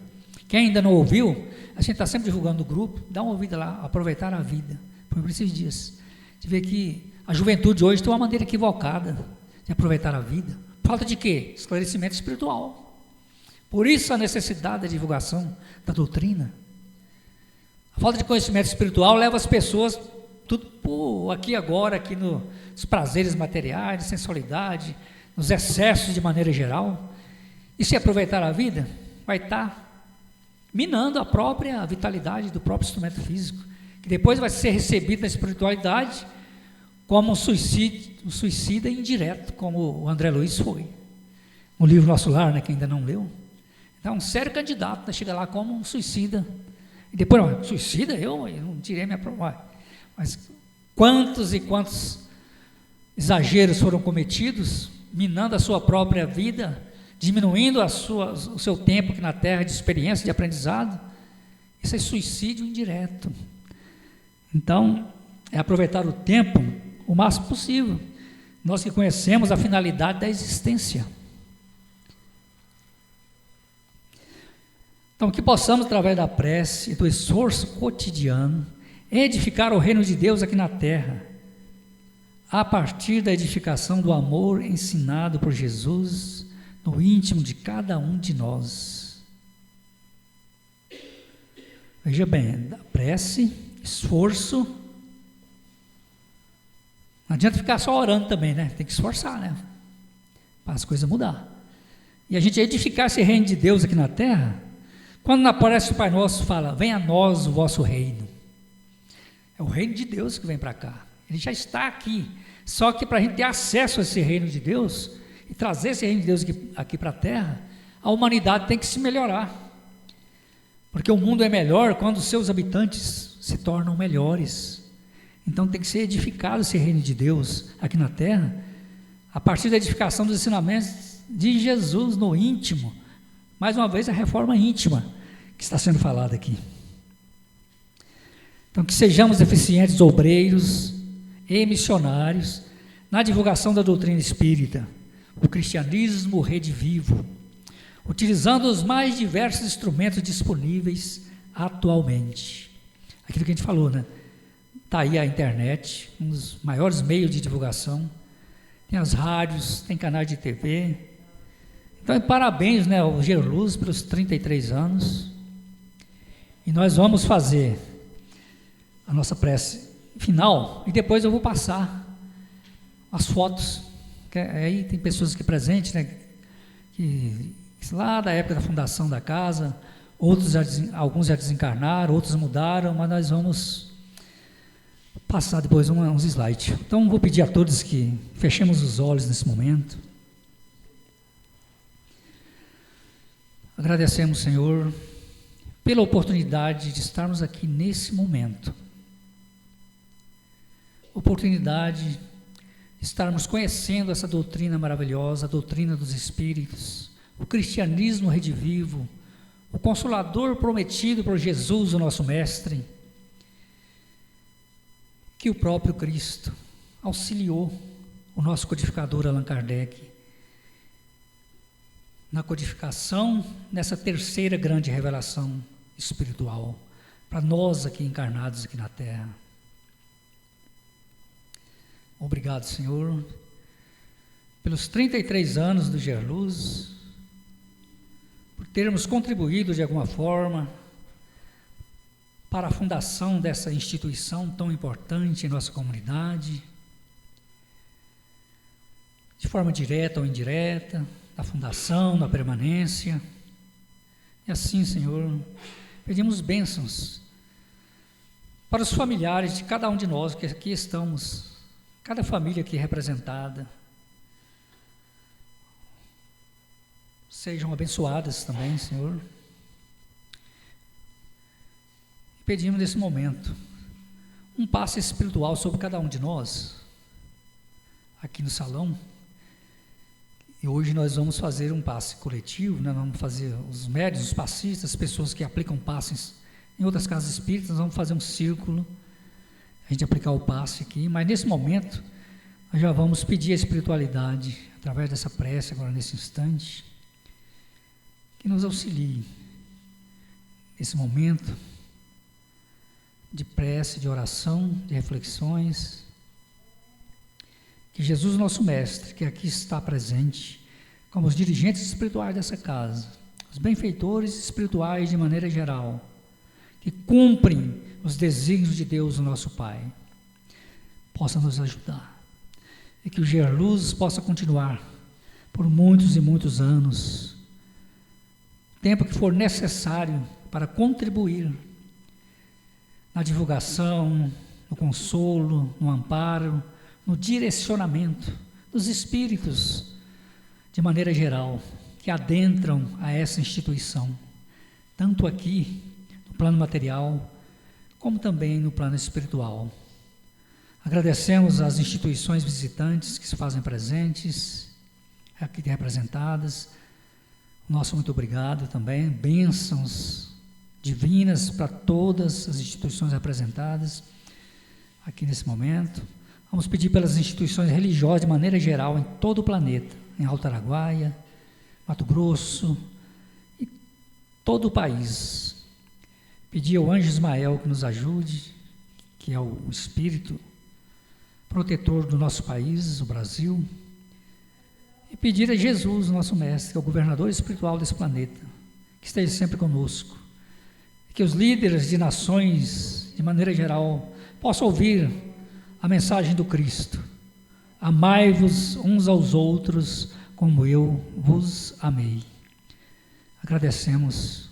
Quem ainda não ouviu, a gente está sempre divulgando no grupo, dá uma ouvida lá, aproveitar a vida. Foi por esses dias. De ver que a juventude hoje tem uma maneira equivocada de aproveitar a vida. Falta de quê? Esclarecimento espiritual. Por isso a necessidade da divulgação da doutrina. A falta de conhecimento espiritual leva as pessoas tudo por aqui agora, aqui nos prazeres materiais, sensualidade, nos excessos de maneira geral. E se aproveitar a vida, vai estar minando a própria vitalidade do próprio instrumento físico, que depois vai ser recebido na espiritualidade como um suicida indireto, como o André Luiz foi. No livro Nosso Lar, né, que ainda não leu. Então, um sério candidato, né, chega lá como um suicida. E depois, suicida? Eu não tirei minha prova. Mas quantos e quantos exageros foram cometidos, minando a sua própria vida, diminuindo o seu tempo aqui na Terra de experiência, de aprendizado. Isso é suicídio indireto. Então, é aproveitar o tempo o máximo possível. Nós que conhecemos a finalidade da existência. Então, que possamos, através da prece e do esforço cotidiano, edificar o reino de Deus aqui na Terra, a partir da edificação do amor ensinado por Jesus no íntimo de cada um de nós. Veja bem, prece, esforço. Não adianta ficar só orando também, né? Tem que esforçar, né? Para as coisas mudar. E a gente edificar esse reino de Deus aqui na Terra, quando aparece o Pai Nosso, fala: venha a nós o vosso reino. É o reino de Deus que vem para cá. Ele já está aqui. Só que para a gente ter acesso a esse reino de Deus e trazer esse reino de Deus aqui para a Terra, a humanidade tem que se melhorar. Porque o mundo é melhor quando os seus habitantes se tornam melhores. Então tem que ser edificado esse reino de Deus aqui na terra, a partir da edificação dos ensinamentos de Jesus no íntimo. Mais uma vez, a reforma íntima que está sendo falada aqui. Então, que sejamos eficientes obreiros e missionários na divulgação da doutrina espírita, o cristianismo redivivo, utilizando os mais diversos instrumentos disponíveis atualmente. Aquilo que a gente falou, né? Está aí a internet, um dos maiores meios de divulgação, tem as rádios, tem canais de TV. Então, parabéns, né, ao Gerluz pelos 33 anos. E nós vamos fazer a nossa prece final, e depois eu vou passar as fotos, que aí tem pessoas aqui presentes, né, que lá da época da fundação da casa, alguns já desencarnaram, outros mudaram, mas nós vamos passar depois uns slides. Então vou pedir a todos que fechemos os olhos nesse momento. Agradecemos, Senhor, pela oportunidade de estarmos aqui nesse momento. Oportunidade de estarmos conhecendo essa doutrina maravilhosa, a doutrina dos Espíritos, o cristianismo redivivo, o Consolador prometido por Jesus, o nosso Mestre, que o próprio Cristo auxiliou o nosso codificador Allan Kardec na codificação dessa terceira grande revelação espiritual para nós aqui encarnados aqui na Terra. Obrigado, Senhor, pelos 33 anos do Gerluz, por termos contribuído de alguma forma para a fundação dessa instituição tão importante em nossa comunidade, de forma direta ou indireta, da fundação, da permanência. E assim, Senhor, pedimos bênçãos para os familiares de cada um de nós que aqui estamos, cada família aqui representada, sejam abençoadas também, Senhor. Pedimos nesse momento um passe espiritual sobre cada um de nós, aqui no salão. E hoje nós vamos fazer um passe coletivo, né? Vamos fazer os médiuns, os passistas, as pessoas que aplicam passes em outras casas espíritas, nós vamos fazer um círculo, a gente aplicar o passe aqui, mas nesse momento nós já vamos pedir a espiritualidade, através dessa prece agora nesse instante, que nos auxilie nesse momento de prece, de oração, de reflexões, que Jesus, nosso Mestre, que aqui está presente, como os dirigentes espirituais dessa casa, os benfeitores espirituais de maneira geral, que cumprem os desígnios de Deus, o nosso Pai, possa nos ajudar, e que o Gerluz possa continuar por muitos e muitos anos, tempo que for necessário para contribuir na divulgação, no consolo, no amparo, no direcionamento dos espíritos, de maneira geral, que adentram a essa instituição, tanto aqui, no plano material, como também no plano espiritual. Agradecemos às instituições visitantes que se fazem presentes, aqui representadas. Nosso muito obrigado também, bênçãos divinas para todas as instituições representadas aqui nesse momento. Vamos pedir pelas instituições religiosas de maneira geral em todo o planeta, em Alto Araguaia, Mato Grosso e todo o país. Pedir ao Anjo Ismael que nos ajude, que é o espírito protetor do nosso país, o Brasil, e pedir a Jesus, nosso Mestre, que é o governador espiritual desse planeta, que esteja sempre conosco, que os líderes de nações, de maneira geral, possam ouvir a mensagem do Cristo: amai-vos uns aos outros como eu vos amei. Agradecemos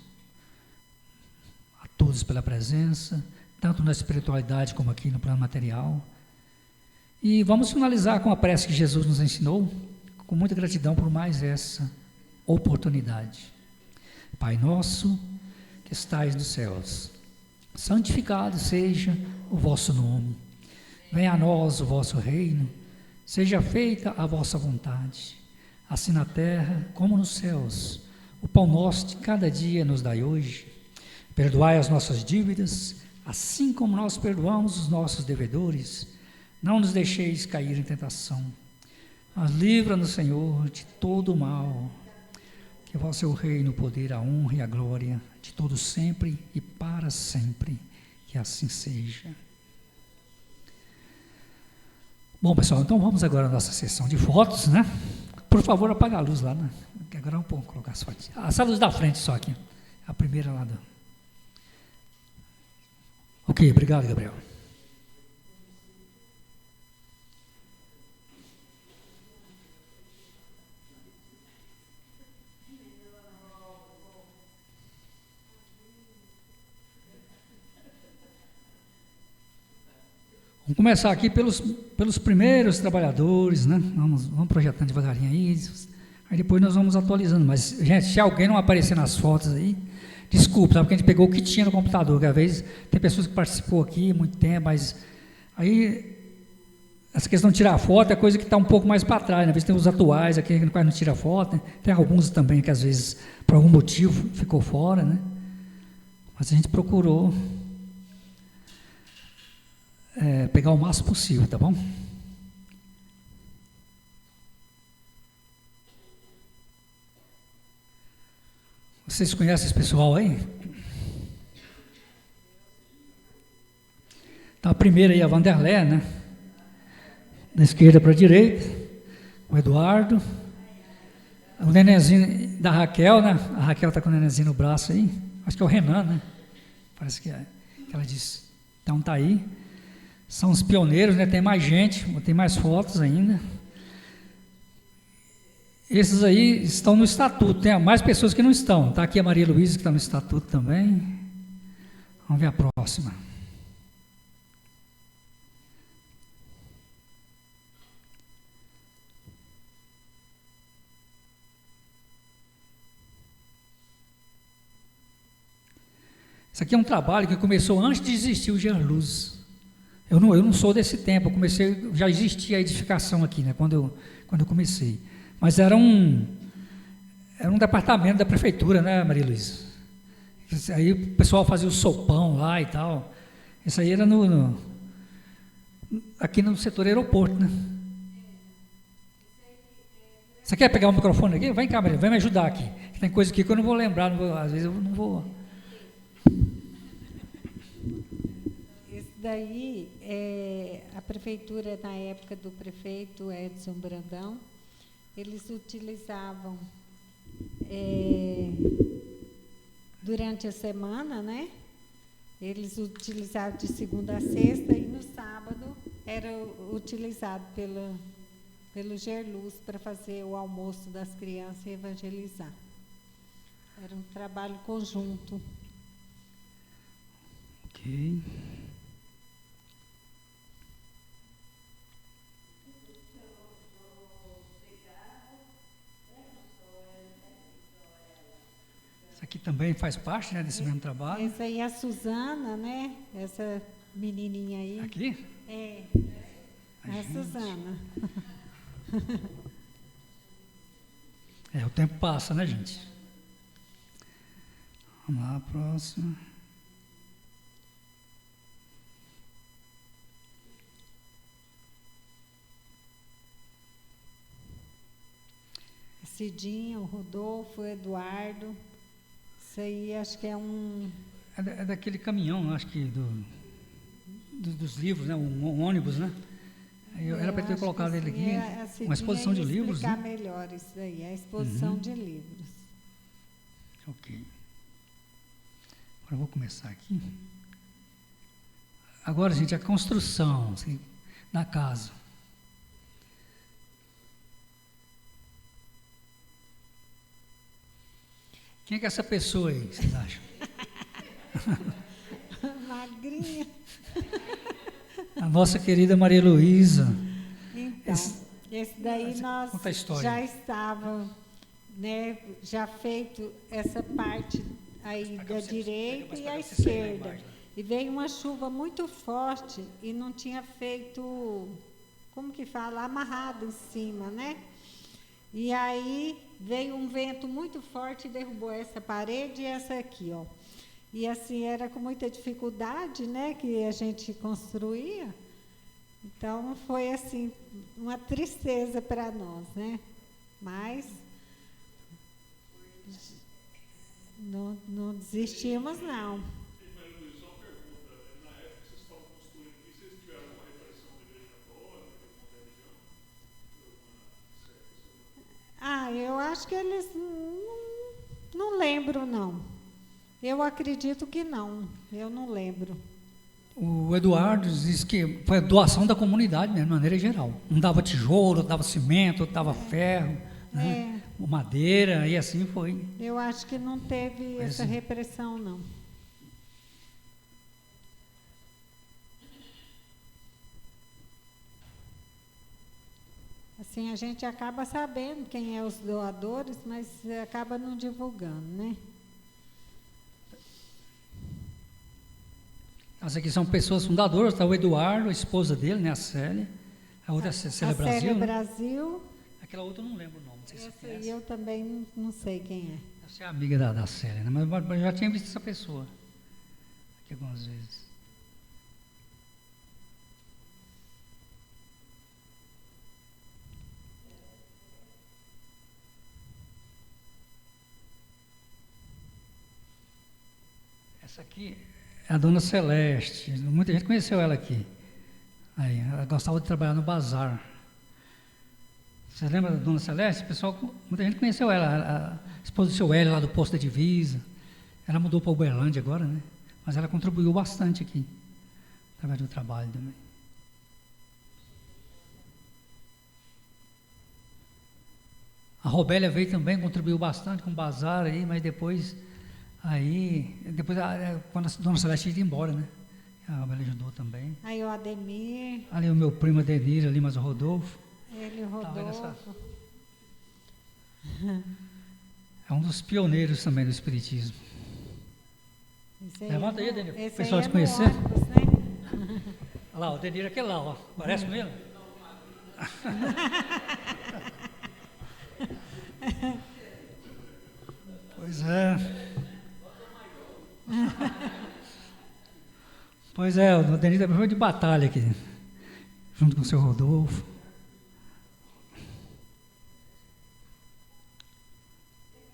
a todos pela presença, tanto na espiritualidade como aqui no plano material, e vamos finalizar com a prece que Jesus nos ensinou, com muita gratidão por mais essa oportunidade. Pai nosso, que que estais nos céus. Santificado seja o vosso nome. Venha a nós o vosso reino. Seja feita a vossa vontade, assim na terra como nos céus. O pão nosso de cada dia nos dai hoje. Perdoai as nossas dívidas, assim como nós perdoamos os nossos devedores. Não nos deixeis cair em tentação, mas livra-nos, Senhor, de todo o mal. Que vosso é o reino, o poder, a honra e a glória, de todo sempre e para sempre. Que assim seja. Bom, pessoal, então vamos agora à nossa sessão de fotos, né? Por favor, apaga a luz lá, né? Agora vamos colocar as fotos. Essa luz da frente só aqui. A primeira lá do... Ok, obrigado, Gabriel. Vamos começar aqui pelos primeiros trabalhadores, né? Vamos projetando devagarinho aí depois nós vamos atualizando. Mas, gente, se alguém não aparecer nas fotos aí, desculpa, sabe? Porque a gente pegou o que tinha no computador, que às vezes tem pessoas que participou aqui há muito tempo, mas aí essa questão de tirar foto é coisa que está um pouco mais para trás, né? Às vezes tem os atuais aqui que quase não tira foto, né? Tem alguns também que às vezes, por algum motivo, ficou fora, né? Mas a gente procurou pegar o máximo possível, tá bom? Vocês conhecem esse pessoal aí? Então, a primeira aí, a Vanderlé, né? Da esquerda para a direita, o Eduardo, o nenenzinho da Raquel, né? A Raquel está com o nenenzinho no braço aí, acho que é o Renan, né? Parece que ela disse. Então, tá aí. São os pioneiros, né? Tem mais gente, tem mais fotos ainda. Esses aí estão no estatuto, tem mais pessoas que não estão. Está aqui a Maria Luísa, que está no estatuto também. Vamos ver a próxima. Isso aqui é um trabalho que começou antes de existir o Jean Luz. Eu não sou desse tempo, já existia a edificação aqui, né, quando eu comecei. Mas era um departamento da prefeitura, né, Maria Luísa? Aí o pessoal fazia o sopão lá e tal. Isso aí era aqui no setor aeroporto, né? Você quer pegar o microfone aqui? Vem cá, Maria, vem me ajudar aqui. Tem coisa aqui que eu não vou lembrar, às vezes eu não vou... Daí, a prefeitura, na época do prefeito Edson Brandão, eles utilizavam, durante a semana, né? Eles utilizavam de segunda a sexta e no sábado era utilizado pelo Gerluz para fazer o almoço das crianças e evangelizar. Era um trabalho conjunto. Ok. Aqui também faz parte, né, desse mesmo trabalho. Essa aí é a Suzana, né? Essa menininha aí. Aqui? É a Suzana. O tempo passa, né, gente? Vamos lá, próxima. Cidinha, o Rodolfo, o Eduardo. Isso aí acho que é um... É daquele caminhão, acho que dos livros, né? Um ônibus, né? Era para ter colocado ele aqui, uma exposição de livros. Explicar melhor isso daí, a exposição de livros. Ok. Agora eu vou começar aqui. Agora, gente, a construção assim, da casa. Quem é que é essa pessoa aí, vocês acham? Magrinha. A nossa querida Maria Luísa. Então, esse daí nós já estava, né, já feito essa parte aí Pra cá da você- direita mais e pra à cá você segue na esquerda. imagem. E veio uma chuva muito forte e não tinha feito, como que fala, amarrado em cima, né? E aí veio um vento muito forte e derrubou essa parede e essa aqui, ó. E assim, era com muita dificuldade, né, que a gente construía. Então, foi assim, uma tristeza para nós, né? Mas não desistimos, não. Ah, eu acho que eles não lembro, não. Eu acredito que não. Eu não lembro. O Eduardo diz que foi a doação da comunidade mesmo, de maneira geral. Um dava tijolo, outro dava cimento, outro dava ferro, né? Madeira, e assim foi. Eu acho que não teve Pois essa é. repressão, não. Assim, a gente acaba sabendo quem é os doadores, mas acaba não divulgando, né? As aqui são pessoas fundadoras, está o Eduardo, a esposa dele, né, a Célia. A outra é a Célia A Brasil. Célia né? Brasil, Aquela outra eu não lembro o nome, não sei se você essa aí conhece. eu também não sei quem é. Deve ser amiga da Célia, né? Mas eu já tinha visto essa pessoa aqui algumas vezes. Essa aqui é a Dona Celeste. Muita gente conheceu ela aqui. Aí, ela gostava de trabalhar no bazar. Você lembra da Dona Celeste? Pessoal, muita gente conheceu ela, a esposa do seu Hélio, lá do posto da divisa. Ela mudou para Uberlândia agora, né? Mas ela contribuiu bastante aqui, através do trabalho também. A Robélia veio também, contribuiu bastante com o bazar aí, mas depois, quando a Dona Celeste ia embora, né? A Robélia ajudou também. Aí o Ademir, Ali o meu primo Adenir, ali, mas o Rodolfo. ele, o Tá vendo essa- Rodolfo. É um dos pioneiros também do Espiritismo. Esse Levanta aí, no- Ademir, pro esse pessoal aí te no conhecer. ônibus, né? Olha lá, o Adenir é aquele lá, ó. Parece com ele? Pois é. Pois é, o Adenir também foi de batalha aqui, junto com o seu Rodolfo.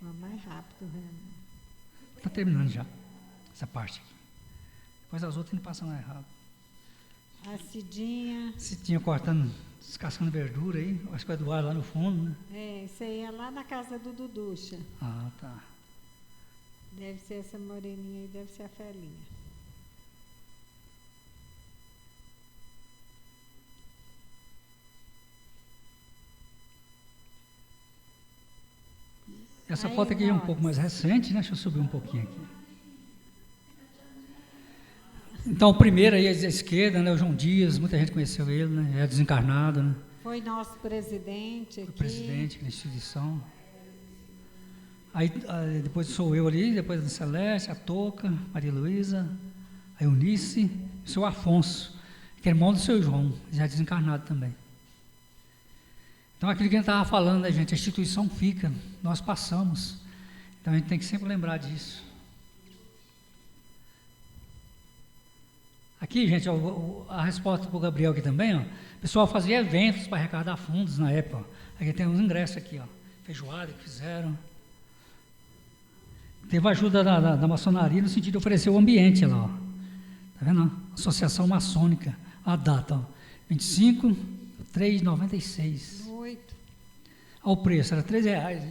Vamos mais rápido, Renan. Está terminando já, essa parte aqui. Depois as outras não passam mais rápido. A Cidinha, Se tinha cortando, descascando verdura aí, acho que o Eduardo lá no fundo, né? isso aí é lá na casa do Duducha. Ah, tá. Deve ser essa moreninha aí, deve ser a Felinha. Essa Aí foto aqui é um nós. pouco mais recente, né? Deixa eu subir um pouquinho aqui. Então, o primeiro aí à esquerda, né? O João Dias, muita gente conheceu ele, né? É desencarnado, né? Foi nosso presidente Foi aqui. presidente da instituição. Aí depois sou eu ali, depois a Celeste, a Toca, Maria Luísa, a Eunice, o seu Afonso, que é irmão do seu João, já desencarnado também. Então, aquilo que a gente estava falando, né, gente? A instituição fica, nós passamos. Então, a gente tem que sempre lembrar disso. Aqui, gente, ó, a resposta para o Gabriel aqui também, ó. O pessoal fazia eventos para arrecadar fundos na época. Ó. Aqui tem uns ingressos aqui, ó. Feijoada que fizeram. Teve ajuda da maçonaria no sentido de oferecer o ambiente lá, ó. Tá vendo? Ó? Associação Maçônica. A data, ó. 25/3/96. 8. Olha o preço, era R$3.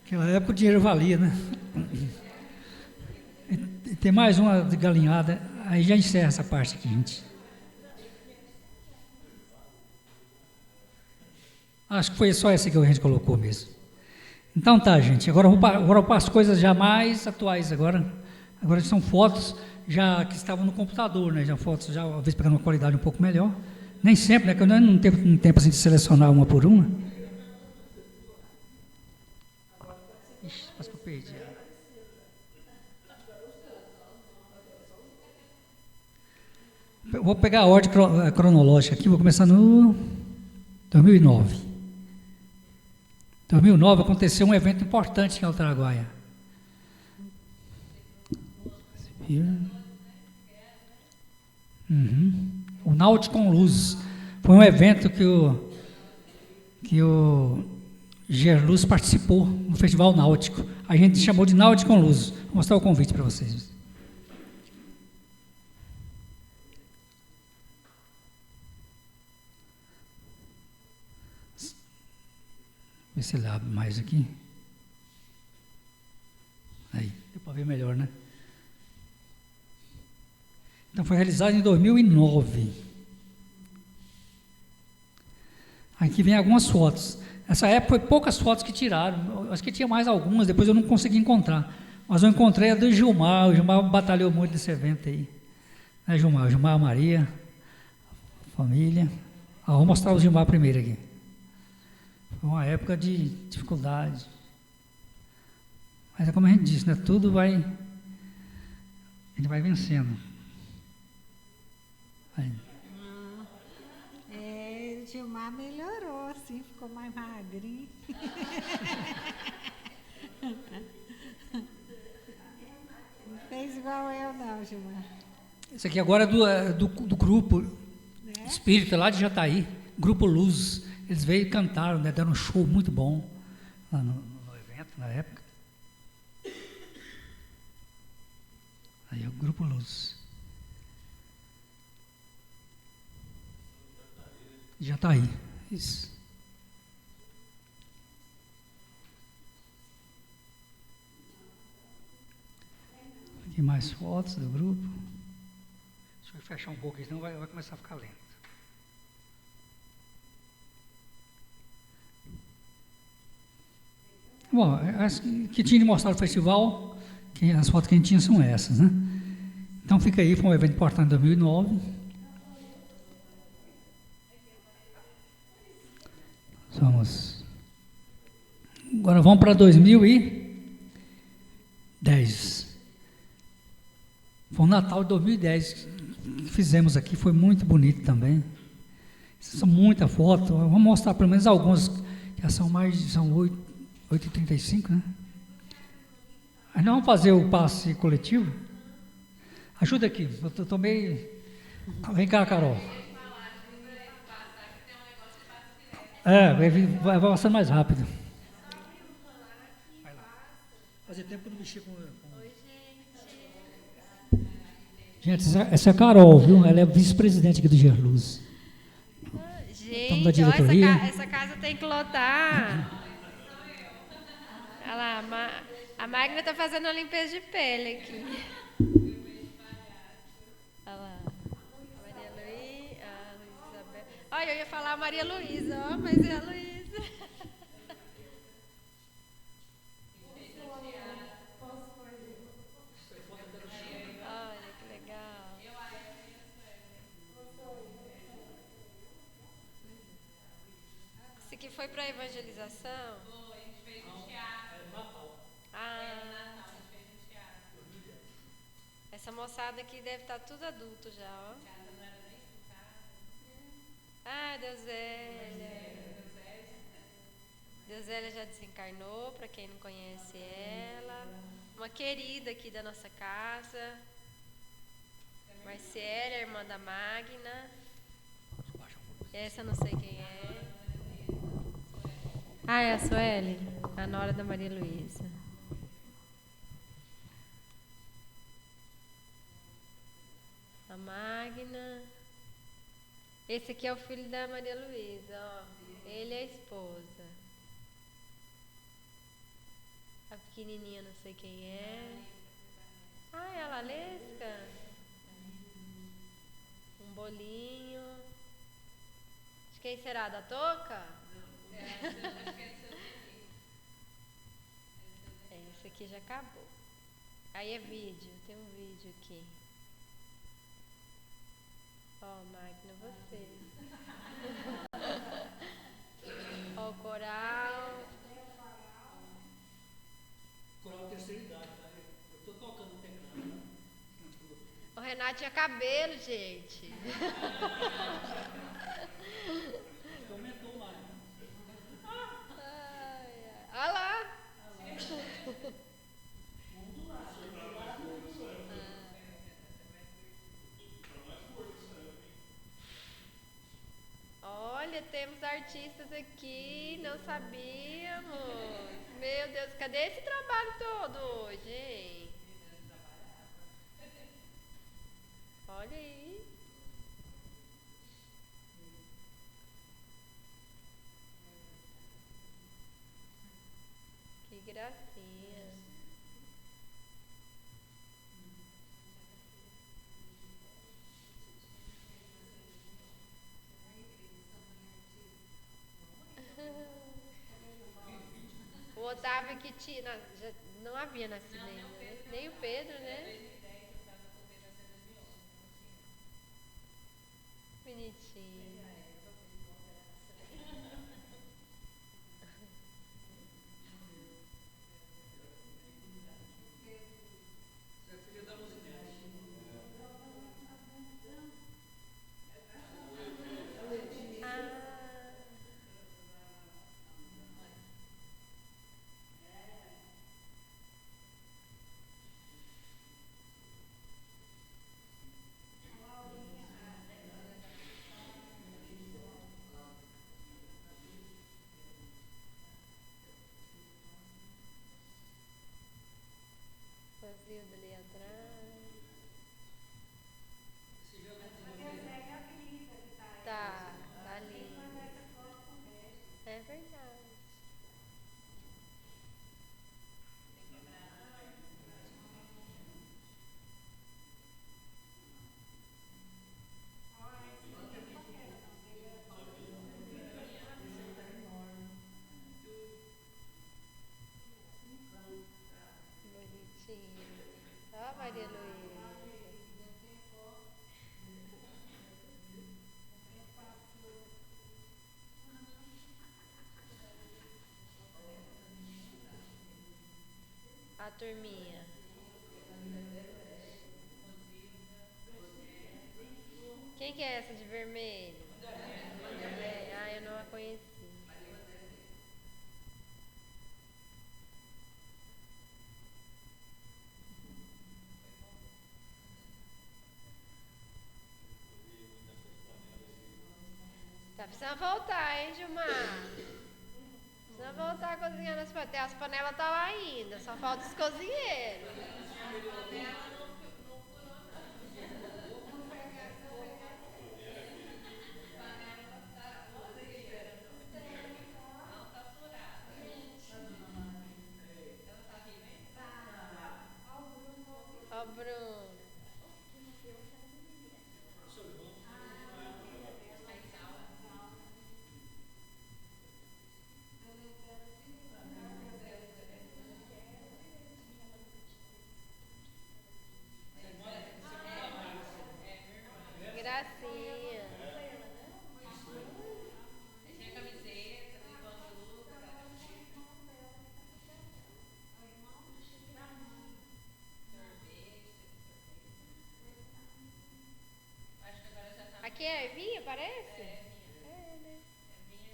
Naquela época o dinheiro valia, né? E tem mais uma de galinhada. Aí já encerra essa parte aqui, gente. Acho que foi só essa que a gente colocou mesmo. Então tá, gente. Agora eu vou para as coisas já mais atuais agora. Agora são fotos já que estavam no computador, né? Já fotos já, às vezes pegando uma qualidade um pouco melhor. Nem sempre, né? Que eu não tenho tempo assim de selecionar uma por uma. Ixi, quase que eu perdi. Eu vou pegar a ordem cronológica aqui, vou começar no 2009. 2009 aconteceu um evento importante em Alto Araguaia. O Náutico com Luz. Foi um evento que o Gerluz participou no Festival Náutico. A gente chamou de Náutico com Luz. Vou mostrar o convite para vocês. Ver se ele abre mais aqui. Aí, deu para ver melhor, né? Então, foi realizado em 2009. Aqui vem algumas fotos. Nessa época, foi poucas fotos que tiraram. Acho que tinha mais algumas, depois eu não consegui encontrar. Mas eu encontrei a do Gilmar. O Gilmar batalhou muito nesse evento aí. Né, Gilmar? Gilmar, Maria, família. Vou mostrar o Gilmar primeiro aqui. Foi uma época de dificuldade. Mas é como a gente disse, né? Tudo vai... Ele vai vencendo. Aí. Gilmar melhorou, assim, ficou mais magrinho. Não fez igual eu, não, Gilmar. Esse aqui agora é do grupo Espírita, lá de Jataí, Grupo Luz. Eles veio e cantaram, né, deram um show muito bom lá no evento, na época. Aí é o Grupo Luz. Jataí, isso. Aqui mais fotos do grupo. Deixa eu fechar um pouco, senão vai começar a ficar lento. Bom, as que tinha de mostrar no festival, as fotos que a gente tinha são essas, né? Então fica aí, foi um evento importante em 2009. Agora vamos para 2010. Foi o Natal de 2010 que fizemos aqui, foi muito bonito também. São muita foto, vamos mostrar pelo menos algumas, que são 8h35, né? Aí nós vamos fazer o passe coletivo. Ajuda aqui, eu estou meio... Vem cá, Carol. Vai passando mais rápido. Vai lá. Fazia tempo que eu não mexi com... Oi, gente. Gente, essa é a Carol, viu? Ela é vice-presidente aqui do Gerluz. Gente, da diretoria. Essa casa tem que lotar. Olha lá, a Magna está fazendo a limpeza de pele aqui. Olha lá. Olha, eu ia falar a Maria Luísa, mas é a Luísa. Olha, que legal. Isso aqui foi para evangelização? Foi, a gente fez um teatro. Essa moçada aqui deve estar tudo adulto já, ó. Deusélia já desencarnou, para quem não conhece ela. Uma querida aqui da nossa casa. Marcélia, irmã da Magna. Essa eu não sei quem é. É a Sueli? A nora da Maria Luísa. A Magna. Esse aqui é o filho da Maria Luísa, ó. Ele é a esposa. A pequenininha, não sei quem é. É a Lalesca. Um bolinho. Acho que aí será da touca? Esse aqui já acabou. Aí é vídeo, tem um vídeo aqui. Magna, você. O coral. Coral terceira idade, tá? Eu tô tocando o teclado. O Renato Renato tinha cabelo, gente. Aumentou mais. Olha lá. Olha, temos artistas aqui, não sabíamos. Meu Deus, cadê esse trabalho todo hoje, hein? Olha aí. Que gracinha. O Otávio que tinha, já não havia nascido ainda, né? Nem o Pedro, né? Bonitinho. Ah, vazio dali atrás. Tá, tá ali. É verdade. Bonitinho. Ó, Maria Luísa. A turminha. Quem que é essa de vermelho? É, ah, eu não a conheci. Tá precisando voltar, hein, Gilmar? Precisa voltar a cozinhar nas panelas. As panelas tá lá ainda, só falta os cozinheiros. Ó, o Bruno. Gracinha. Aqui é Ervinha, parece? É, né?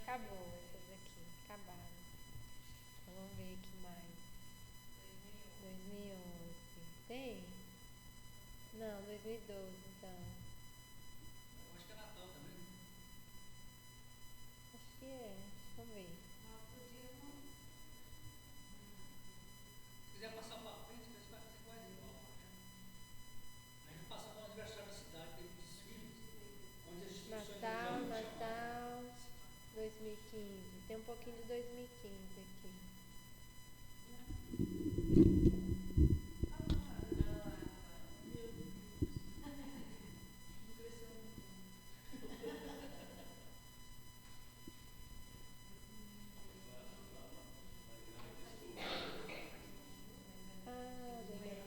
Acabou essas aqui. Acabaram. Então, vamos ver aqui mais. 2011. Tem? Não, 2012, então. Acho que é Natal também. Acho que é. Vamos ver. Se quiser passar para frente, vai ser quase igual. Aí não passar para o aniversário da cidade, teve desfile, onde as instituições Natal, religiosas Natal, 2015. Tem um pouquinho de 2015 aqui. Ah, Dona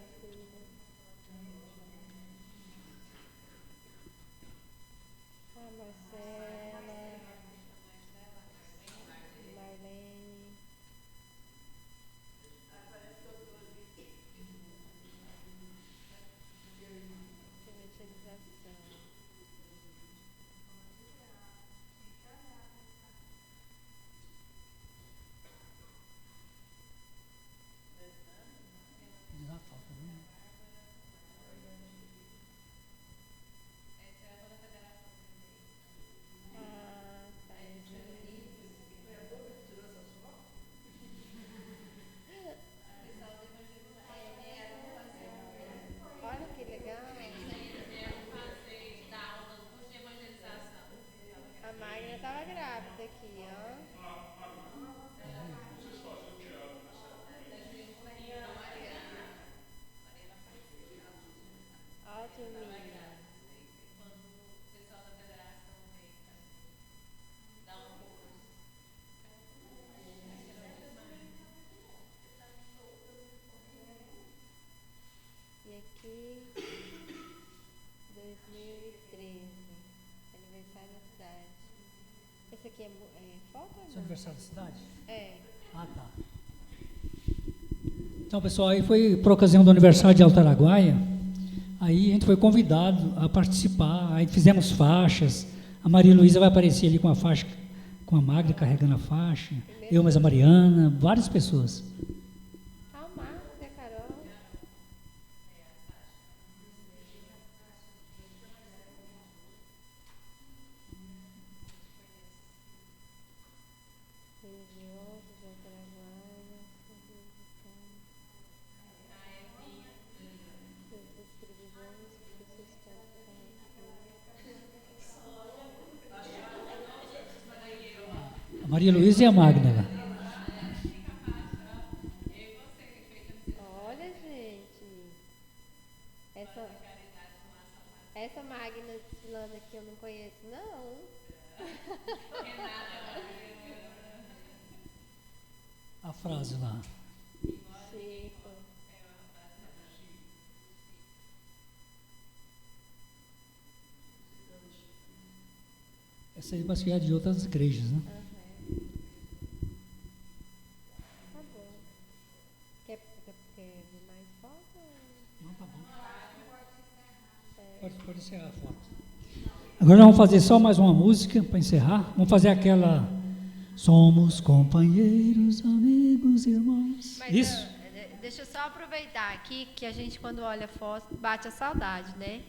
a Marcela, Marlene. Falta Seu não. aniversário da cidade? É. Ah, tá. Então, pessoal, aí foi por ocasião do aniversário de Alto Araguaia, aí a gente foi convidado a participar, aí fizemos faixas, a Maria Luísa vai aparecer ali com a faixa, com a Magda carregando a faixa, eu mais a Mariana, várias pessoas. Ah, o Marcos e a Carol. Religiosos, de Paraguai, seus escravizões, porque seus pais A Maria Luísa e a Magda lá. Olha, gente. Essa Magna desfilando aqui eu não conheço, não. A frase lá. Chico. Essa aí vai ser de outras igrejas, né? Tá bom. Quer ver mais foto? Não, tá bom. Pode encerrar a foto. Agora nós vamos fazer só mais uma música para encerrar. Vamos fazer aquela Somos companheiros, amigos, irmãos. Mas, Isso? deixa eu só aproveitar aqui que a gente, quando olha foto, bate a saudade, né?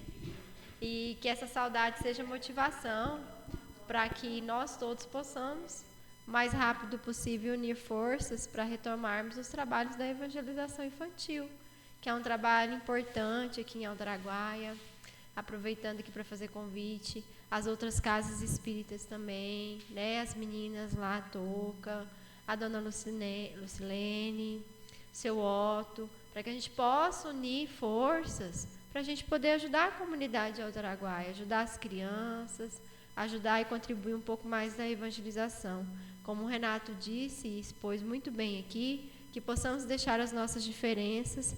E que essa saudade seja motivação para que nós todos possamos, o mais rápido possível, unir forças para retomarmos os trabalhos da evangelização infantil, que é um trabalho importante aqui em Alto Araguaia. Aproveitando aqui para fazer convite, as outras casas espíritas também, né? As meninas lá, a Toca, a dona Lucilene, seu Otto, para que a gente possa unir forças, para a gente poder ajudar a comunidade de Alto Araguaia, ajudar as crianças, ajudar e contribuir um pouco mais na evangelização. Como o Renato disse e expôs muito bem aqui, que possamos deixar as nossas diferenças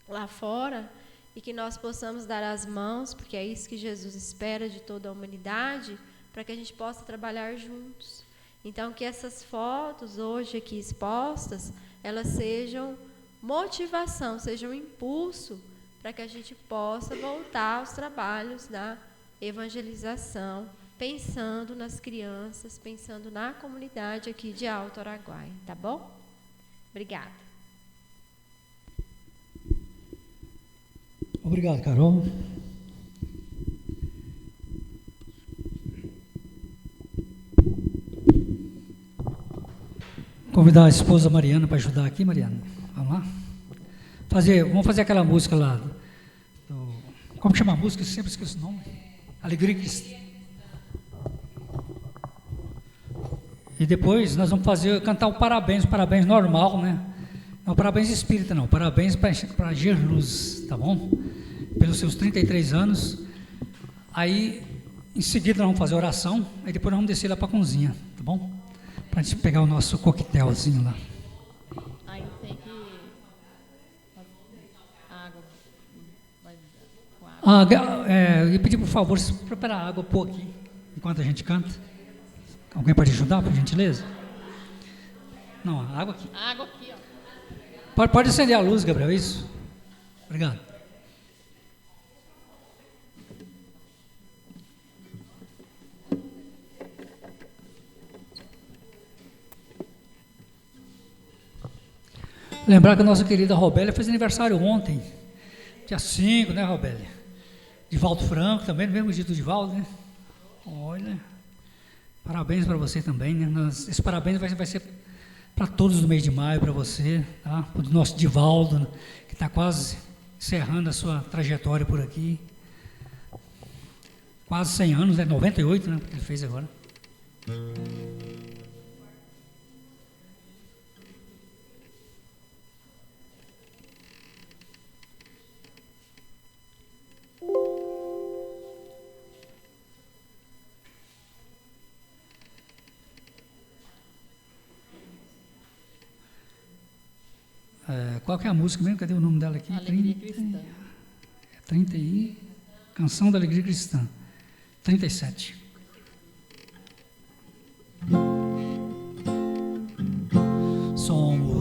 lá fora, e que nós possamos dar as mãos, porque é isso que Jesus espera de toda a humanidade, para que a gente possa trabalhar juntos. Então, que essas fotos hoje aqui expostas, elas sejam motivação, sejam impulso, para que a gente possa voltar aos trabalhos da evangelização, pensando nas crianças, pensando na comunidade aqui de Alto Araguaia, tá bom? Obrigada. Obrigado, Carol. Convidar a esposa Mariana para ajudar aqui, Mariana. Vamos lá? Vamos fazer aquela música lá. Como chama a música? Eu sempre esqueço o nome. Alegria Cristã. E depois nós vamos cantar o parabéns normal, né? Não, parabéns espírita, não. Parabéns para Jesus, tá bom? Pelos seus 33 anos. Aí, em seguida, nós vamos fazer oração. Aí depois nós vamos descer lá para a cozinha, tá bom? Para a gente pegar o nosso coquetelzinho lá. Aí tem que... água. Vai com água. Eu ia pedir, por favor, se preparar água por aqui, enquanto a gente canta. Alguém pode ajudar, por gentileza? Não, a água aqui. Água aqui, ó. Pode acender a luz, Gabriel, isso? Obrigado. Lembrar que a nossa querida Robélia fez aniversário ontem, dia 5, né, Robélia? Divaldo Franco também, no mesmo dia do Divaldo, né? Olha, parabéns para você também, né? Esse parabéns vai ser para todos do mês de maio, para você, tá? Para o nosso Divaldo, né? Que está quase encerrando a sua trajetória por aqui. Quase 100 anos, né? 98, né? Que ele fez agora. Qual que é a música mesmo? Cadê o nome dela aqui? Alegria Cristã. 30 e... Canção da Alegria Cristã. 37.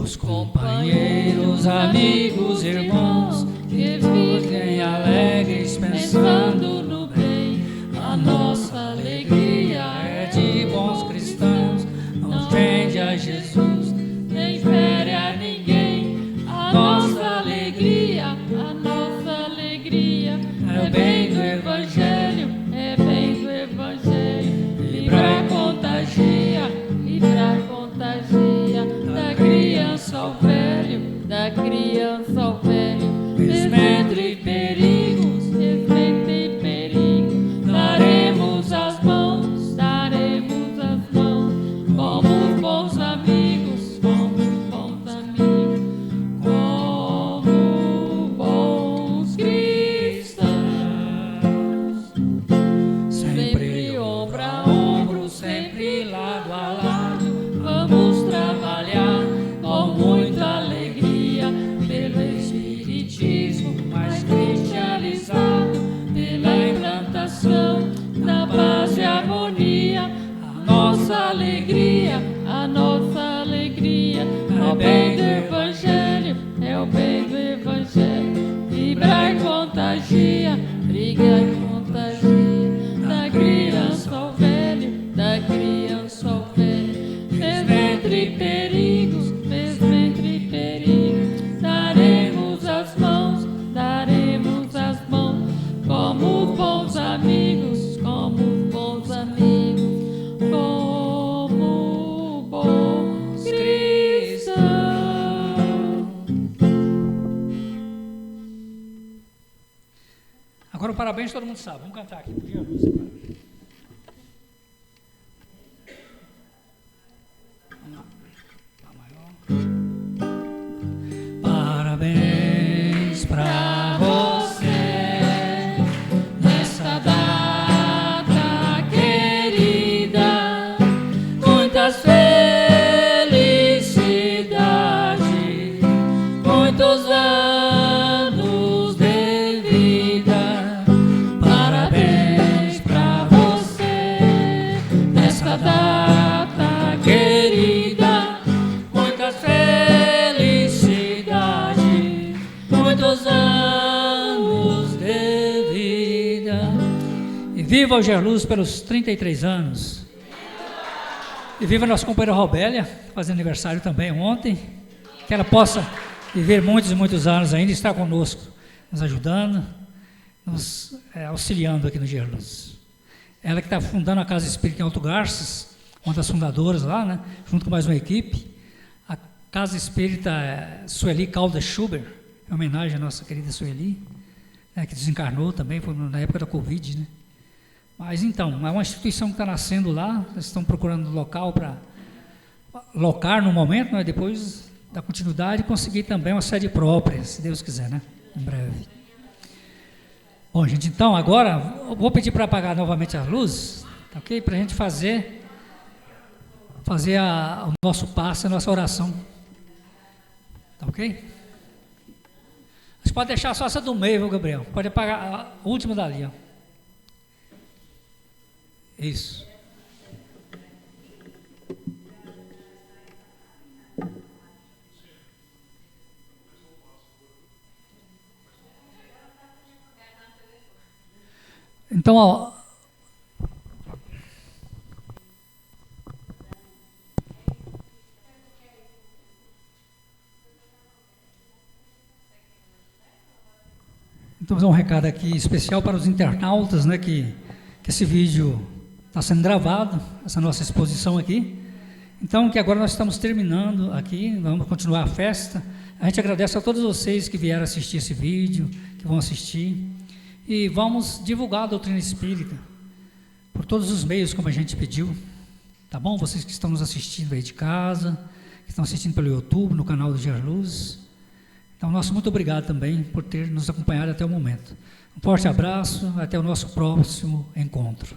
Meus companheiros, amigos, irmãos, que vivem alegres pensando no bem. A nossa alegria é de bons cristãos, não ofende a Jesus, nem fere a ninguém. A nossa alegria é o bem do Evangelho, é bem do Evangelho. vibra e contagia, Da criança ao velho, mesmo entre perigos, daremos as mãos, como bons amigos, como bons cristãos. sempre ombro a ombro, sempre lado a lado, vamos trabalhar com muita alegria pelo Espiritismo mais cristianizado, pela implantação da paz e harmonia. A nossa alegria É o bem do Evangelho, é o bem do Evangelho. Vibra e contagia, briga e contagia. Da criança ao velho, mesmo entre perigos, daremos as mãos, como bons amigos, como bons cristãos. Agora o parabéns todo mundo sabe. Vamos cantar aqui. Podia a luz agora. Vamos lá. Tá maior. Parabéns pra você nessa data querida. Muitas felicidades, muitos anos de vida. Parabéns pra você nessa data querida. Muitas felicidades, muitos anos de vida. E viva o Gerluz pelos 33 anos. E viva nossa companheira Robélia, fazendo aniversário também ontem. Que ela possa viver muitos e muitos anos ainda e estar conosco, nos ajudando, nos auxiliando aqui no Gerluz. Ela que está fundando a Casa Espírita em Alto Garças, uma das fundadoras lá, né, junto com mais uma equipe. A Casa Espírita Sueli Caldas Schubert, em homenagem à nossa querida Sueli, né, que desencarnou também, foi na época da Covid, né? Mas então, é uma instituição que está nascendo lá, eles estão procurando local para locar no momento, né, depois da continuidade e conseguir também uma sede própria, se Deus quiser, né, em breve. Bom, gente, então agora eu vou pedir para apagar novamente as luzes, tá ok? Para a gente fazer o nosso passe, a nossa oração, tá ok? Você pode deixar só essa do meio, viu, Gabriel? Pode apagar a última dali, ó. Isso. Então, ó, então, vou dar um recado aqui especial para os internautas, né, que esse vídeo está sendo gravado, essa nossa exposição aqui. Então, que agora nós estamos terminando aqui, vamos continuar a festa. A gente agradece a todos vocês que vieram assistir esse vídeo, que vão assistir. E vamos divulgar a doutrina espírita por todos os meios, como a gente pediu. Tá bom? Vocês que estão nos assistindo aí de casa, que estão assistindo pelo YouTube, no canal do Gerluz. Então, nosso muito obrigado também por ter nos acompanhado até o momento. Um forte abraço, até o nosso próximo encontro.